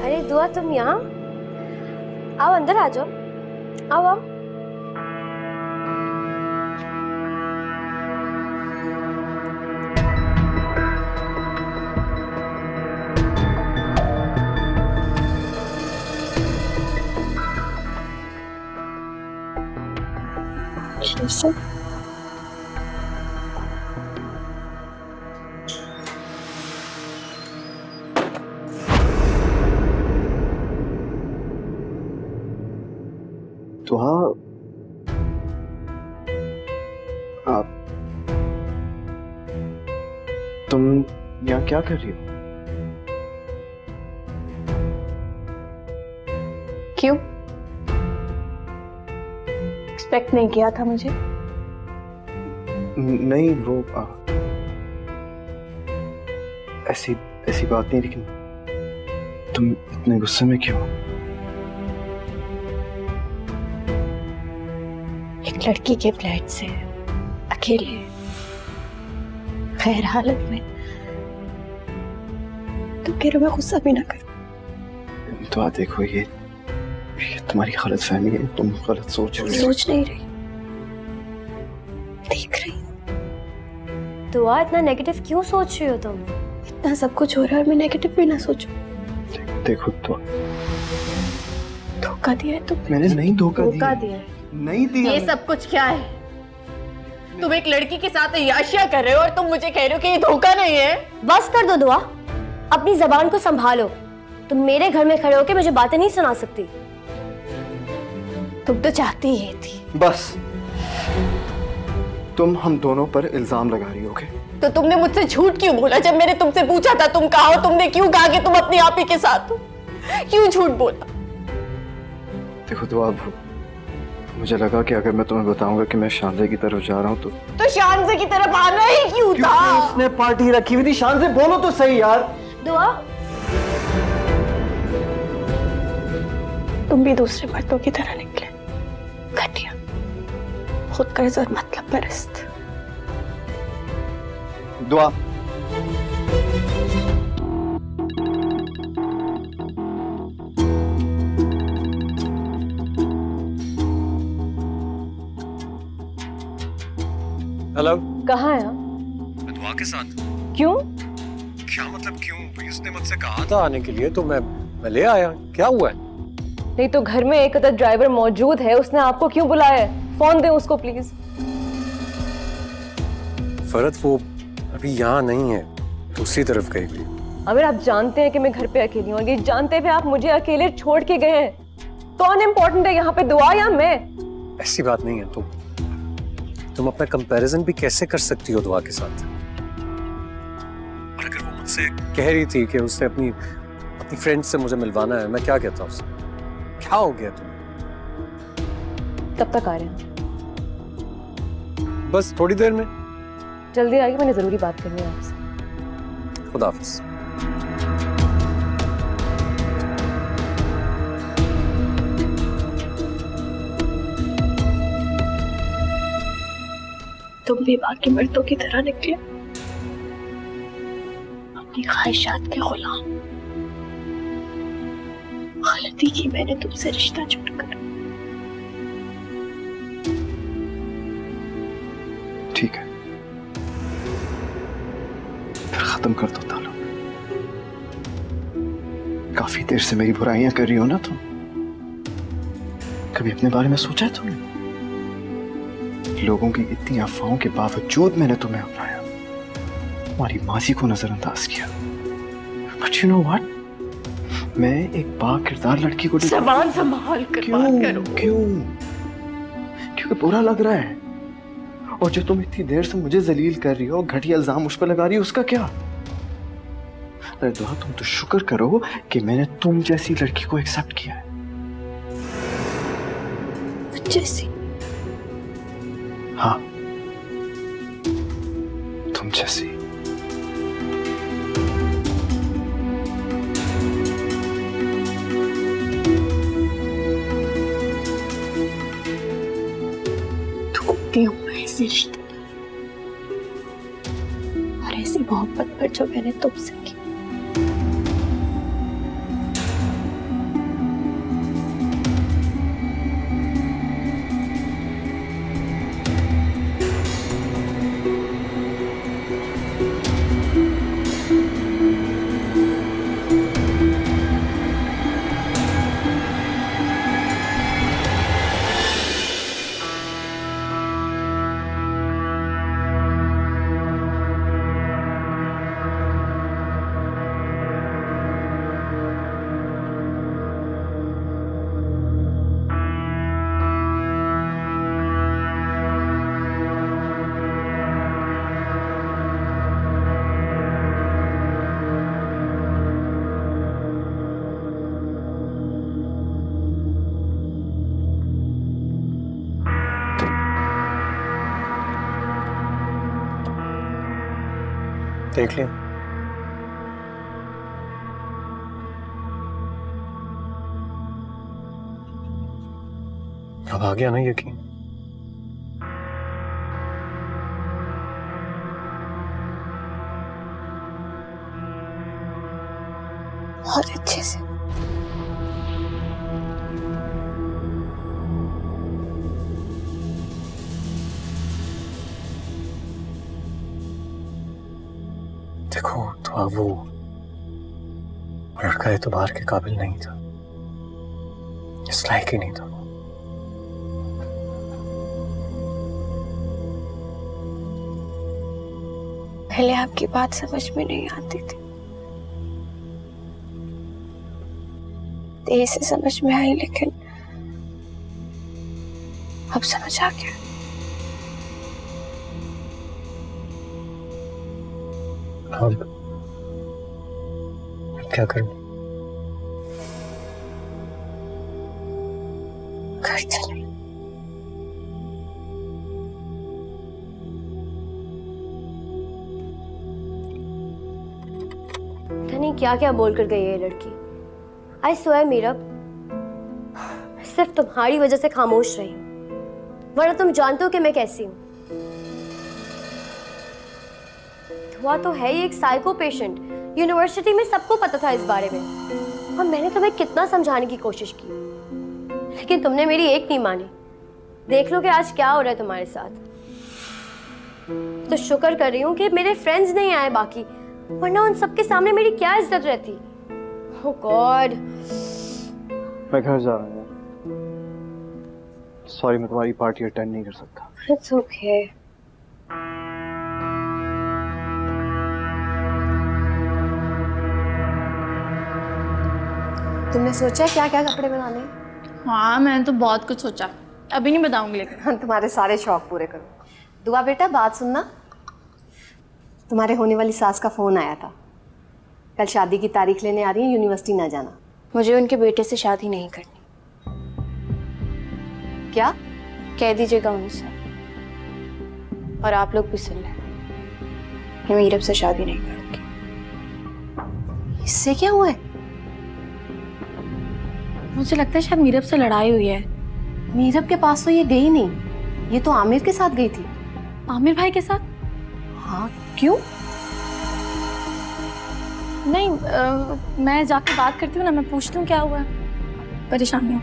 अरे दुआ तुम यहाँ आओ, अंदर आ जाओ, आओ आओ। तो हाँ आप तुम यहाँ क्या कर रही हो? क्यों? एक्सपेक्ट नहीं किया था मुझे? नहीं वो ऐसी ऐसी बात नहीं, लेकिन तुम इतने गुस्से में क्यों? एक लड़की के फ्लैट से अकेले खैर हालत में तुम कह रहे हो मैं गुस्सा भी ना करूं? तो देखो ये तुम्हारी गलत फहमी है, तुम गलत सोच रही हो। सोच नहीं रही, देख रही हूं। दुआ इतना नेगेटिव क्यों सोच रही हो तुम? इतना सब कुछ हो रहा है और मैं नेगेटिव भी ना सोचूं। देखो तो धोखा दिया है तुमने। मैंने नहीं धोखा धोखा दिया। दिया है। नहीं दिया। ये सब कुछ क्या है? तुम एक लड़की के साथ अय्याशियां कर रहे हो और तुम मुझे कह रहे हो कि ये धोखा नहीं है। बस कर दो दुआ, अपनी जबान को संभालो। तुम मेरे घर में खड़े होकर मुझे बातें नहीं सुना सकती। तुम तो चाहती ही थी। बस तुम हम दोनों पर इल्जाम लगा रही होगे। तो तुमने मुझसे झूठ क्यों बोला? जब मैंने तुमसे पूछा था तुम कहाँ हो, तुमने क्यों कहा कि तुम अपनी आप ही के साथ हो? क्यों झूठ बोला? देखो तो अब मुझे लगा कि अगर मैं तुम्हें बताऊंगा कि मैं शानजे की तरफ जा रहा हूँ तो शानजे की तरफ आना ही क्यों था? उसने पार्टी रखी हुई थी। शानजे बोलो तो सही यार। दुआ, तुम भी दूसरे मर्दों की तरह निकले, घटिया, खुद गर्ज और मतलब परस्त। दुआ, हेलो। कहाँ है आप? दुआ के साथ। क्यों? क्या मतलब क्यों? उसने मुझसे कहा था आने के लिए तो मैं ले आया। क्या हुआ है? नहीं तो घर में एक अदर ड्राइवर मौजूद है, उसने आपको क्यों बुलाया है? फोन दे उसको प्लीज। फरत वो अभी यहाँ नहीं है, दूसरी तरफ गई हुई। अगर आप जानते हैं कि मैं घर पे अकेली हूँ, ये जानते हुए आप मुझे अकेले छोड़ के गए हैं, कौन इम्पोर्टेंट है यहाँ पे, दुआ या मैं? ऐसी बात नहीं है। तुम अपना कंपैरिजन भी कैसे कर सकती हो दुआ के साथ? और अगर वो मुझसे कह रही थी कि उसने अपनी फ्रेंड से मुझे मिलवाना है, मैं क्या कहता उसे? क्या हो गया तुम? कब तक आ रहे हैं? बस थोड़ी देर में। जल्दी आइए, मैंने जरूरी बात करनी है आपसे। खुदा हाफिज। तुम भी बाकी मर्दों की तरह निकले, अपनी ख्वाहिशात के गुलाम। गलती की मैंने तुमसे रिश्ता जोड़कर। ठीक है, फिर खत्म कर दो ताल्लुक। काफी देर से मेरी बुराइयां कर रही हो ना तुम। कभी अपने बारे में सोचा है तुमने? लोगों की इतनी अफवाहों के बावजूद मैंने तुम्हें अपनाया, तुम्हारी माजी को नजरअंदाज किया। बट यू नो व्हाट, मैं एक बाकिरदार लड़की को ज़बान संभाल कर बात करो। क्यों? क्योंकि बुरा लग रहा है। और जो तुम इतनी देर से मुझे जलील कर रही हो, घटिया इल्जाम मुझ पर लगा रही हो, उसका क्या? अरे दुआ, तुम तो शुक्र करो कि मैंने तुम जैसी लड़की को एक्सेप्ट किया है। जैसी? हाँ, तुम जैसी। ढूंढती हूँ मैं ऐसे रिश्ते और ऐसी मोहब्बत पर जो मैंने तुमसे की। देख लिया? अब आ गया ना यकीन? बहुत अच्छे से। देखो तो अब वो लड़का एतबार के काबिल नहीं था। इस लायक ही नहीं था। पहले आपकी बात समझ में नहीं आती थी, देर से समझ में आई, लेकिन अब समझ आ गया। अब क्या करूं? घर चले। पता नहीं क्या क्या बोल कर गई है ये लड़की। आई स्वेयर मीरब, सिर्फ तुम्हारी वजह से खामोश रही हूं, वरना तुम जानते हो कि मैं कैसी हूं। हुआ तो है ही एक साइको पेशेंट, यूनिवर्सिटी में सबको पता था इस बारे में, और मैंने तुम्हें कितना समझाने की कोशिश की, लेकिन तुमने मेरी एक नहीं मानी। देख लो कि आज क्या हो रहा है तुम्हारे साथ। तो शुक्र कर रही हूँ कि मेरे फ्रेंड्स नहीं आए बाकी, वरना उन सबके सामने मेरी क्या इज्जत रहती। ओह गॉड। मैं घर जा रहा हूँ। सॉरी, मैं तुम्हारी पार्टी अटेंड नहीं कर सकता। It's okay. तुमने सोचा क्या क्या कपड़े बनाने हैं? हाँ, मैंने तो बहुत कुछ सोचा, अभी नहीं बताऊंगी लेकिन। तुम्हारे सारे शौक पूरे करो। दुआ बेटा, बात सुनना, तुम्हारे होने वाली सास का फोन आया था, कल शादी की तारीख लेने आ रही है, यूनिवर्सिटी ना जाना। मुझे उनके बेटे से शादी नहीं करनी। क्या? कह दीजिएगा उनसे, और आप लोग भी सुन लें, मैं मीरब से शादी नहीं करूंगी। इससे क्या हुआ है? मुझे लगता है शायद मीरब से लड़ाई हुई है। मीरब के पास तो ये गई नहीं, ये तो आमिर के साथ गई थी। आमिर भाई के साथ? हाँ, क्यों? नहीं, मैं जाके बात करती हूँ ना, मैं पूछती हूँ क्या हुआ है। परेशान नहीं हो।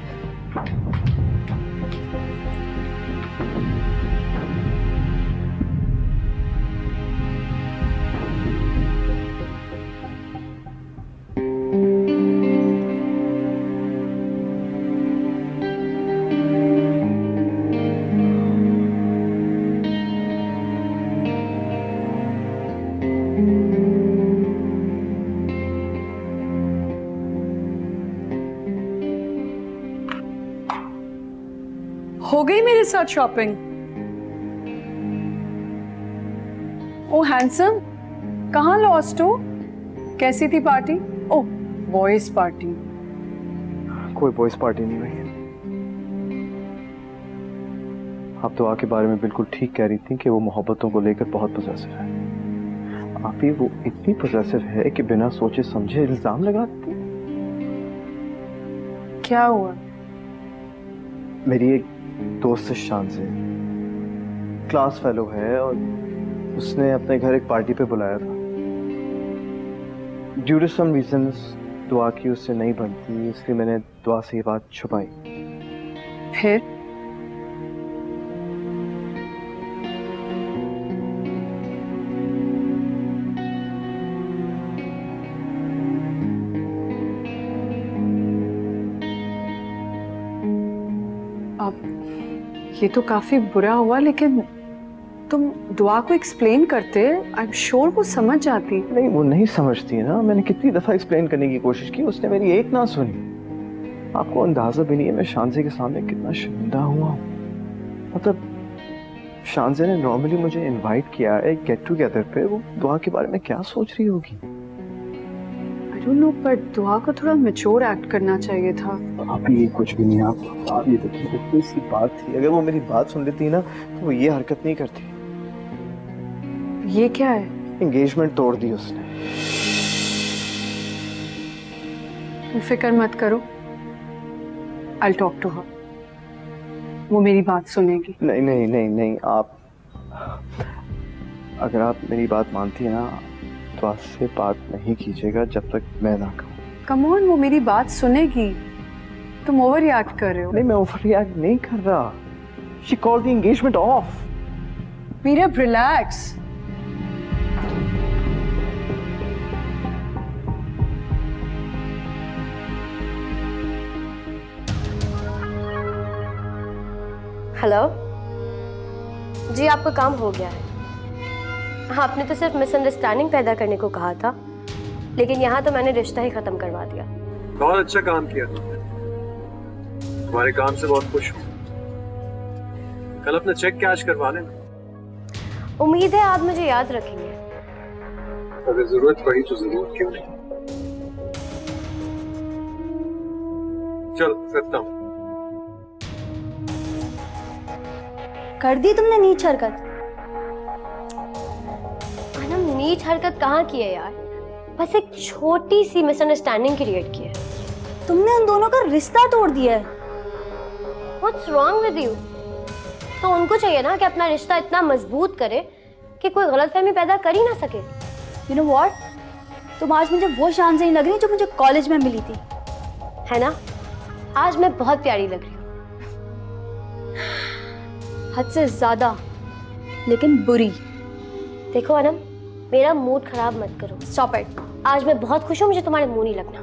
हो गई मेरे साथ शॉपिंग? ओ हैंडसम, कहाँ लॉस्ट हो? कैसी थी पार्टी? ओह, बॉयज पार्टी। कोई बॉयज पार्टी नहीं हुई। आप तो आके बारे में बिल्कुल ठीक कह रही थी कि वो मोहब्बतों को लेकर बहुत पॉसेसिव है। आप ही वो इतनी पॉसेसिव है कि बिना सोचे समझे इल्जाम लगाती। क्या हुआ? मेरी एक दोस्त है शान से, क्लास फेलो है, और उसने अपने घर एक पार्टी पे बुलाया था। ड्यू टू सम रीजंस दुआ की उससे नहीं बनती, इसलिए मैंने दुआ से ये बात छुपाई। फिर? ये तो काफी बुरा हुआ, लेकिन तुम दुआ को एक्सप्लेन करते, आई एम श्योर वो समझ जाती। नहीं, वो नहीं समझती है ना। मैंने कितनी दफा एक्सप्लेन करने की कोशिश की, उसने मेरी एक ना सुनी। आपको अंदाजा भी नहीं है मैं शानजे के सामने कितना शर्मिंदा हुआ हूँ। मतलब शानजे ने नॉर्मली मुझे इनवाइट किया है गेट टुगेदर पे, वो दुआ के बारे में क्या सोच रही होगी? आई डोंट नो, पर दुआ को थोड़ा मैच्योर एक्ट करना चाहिए था। आप ये कुछ भी नहीं, आप ये देखिए, कोई सी बात थी, अगर वो मेरी बात सुन लेती ना तो वो ये हरकत नहीं करती। ये क्या है? एंगेजमेंट तोड़ दी उसने। फिक्र मत करो, आई टॉक टू हर, वो मेरी बात सुनेगी। नहीं नहीं नहीं नहीं, आप अगर आप मेरी बात मानती है ना तो आज से बात नहीं कीजिएगा जब तक मैं ना कहूँ। कम ऑन, वो मेरी बात सुनेगी। तुम ओवर रिएक्ट कर रहे हो। नहीं, मैं ओवर रिएक्ट नहीं कर रहा। She called the engagement off. Meerab, relax. Hello ji, आपका काम हो गया है। आपने तो सिर्फ मिसअंडरस्टैंडिंग पैदा करने को कहा था, लेकिन यहाँ तो मैंने रिश्ता ही खत्म करवा दिया। बहुत अच्छा काम किया तुमने, तुम्हारे काम से बहुत खुश हूँ। कल अपना चेक कैश करवा लेना। उम्मीद है आप मुझे याद रखेंगे। अगर जरूरत पड़ी तो जरूर, क्यों नहीं। चल करता हूँ। कर दी तुमने नीच हरकत। अनम, नीच हरकत कहाँ की है यार, बस एक छोटी सी मिसअंडरस्टैंडिंग क्रिएट की है। तुमने उन दोनों का रिश्ता तोड़ दिया है। What's wrong with you? तो उनको चाहिए ना कि अपना रिश्ता इतना मजबूत करे कि कोई गलतफहमी पैदा कर ही ना सके। यू नो व्हाट, तुम आज मुझे वो शान से नहीं लग रही जो मुझे कॉलेज में मिली थी, है ना? आज मैं बहुत प्यारी लग रही हूँ। हद से ज्यादा, लेकिन बुरी। देखो अनम, मेरा मूड खराब मत करो। Stop it. आज मैं बहुत खुश हूँ, मुझे तुम्हारे मुंह नहीं लगना।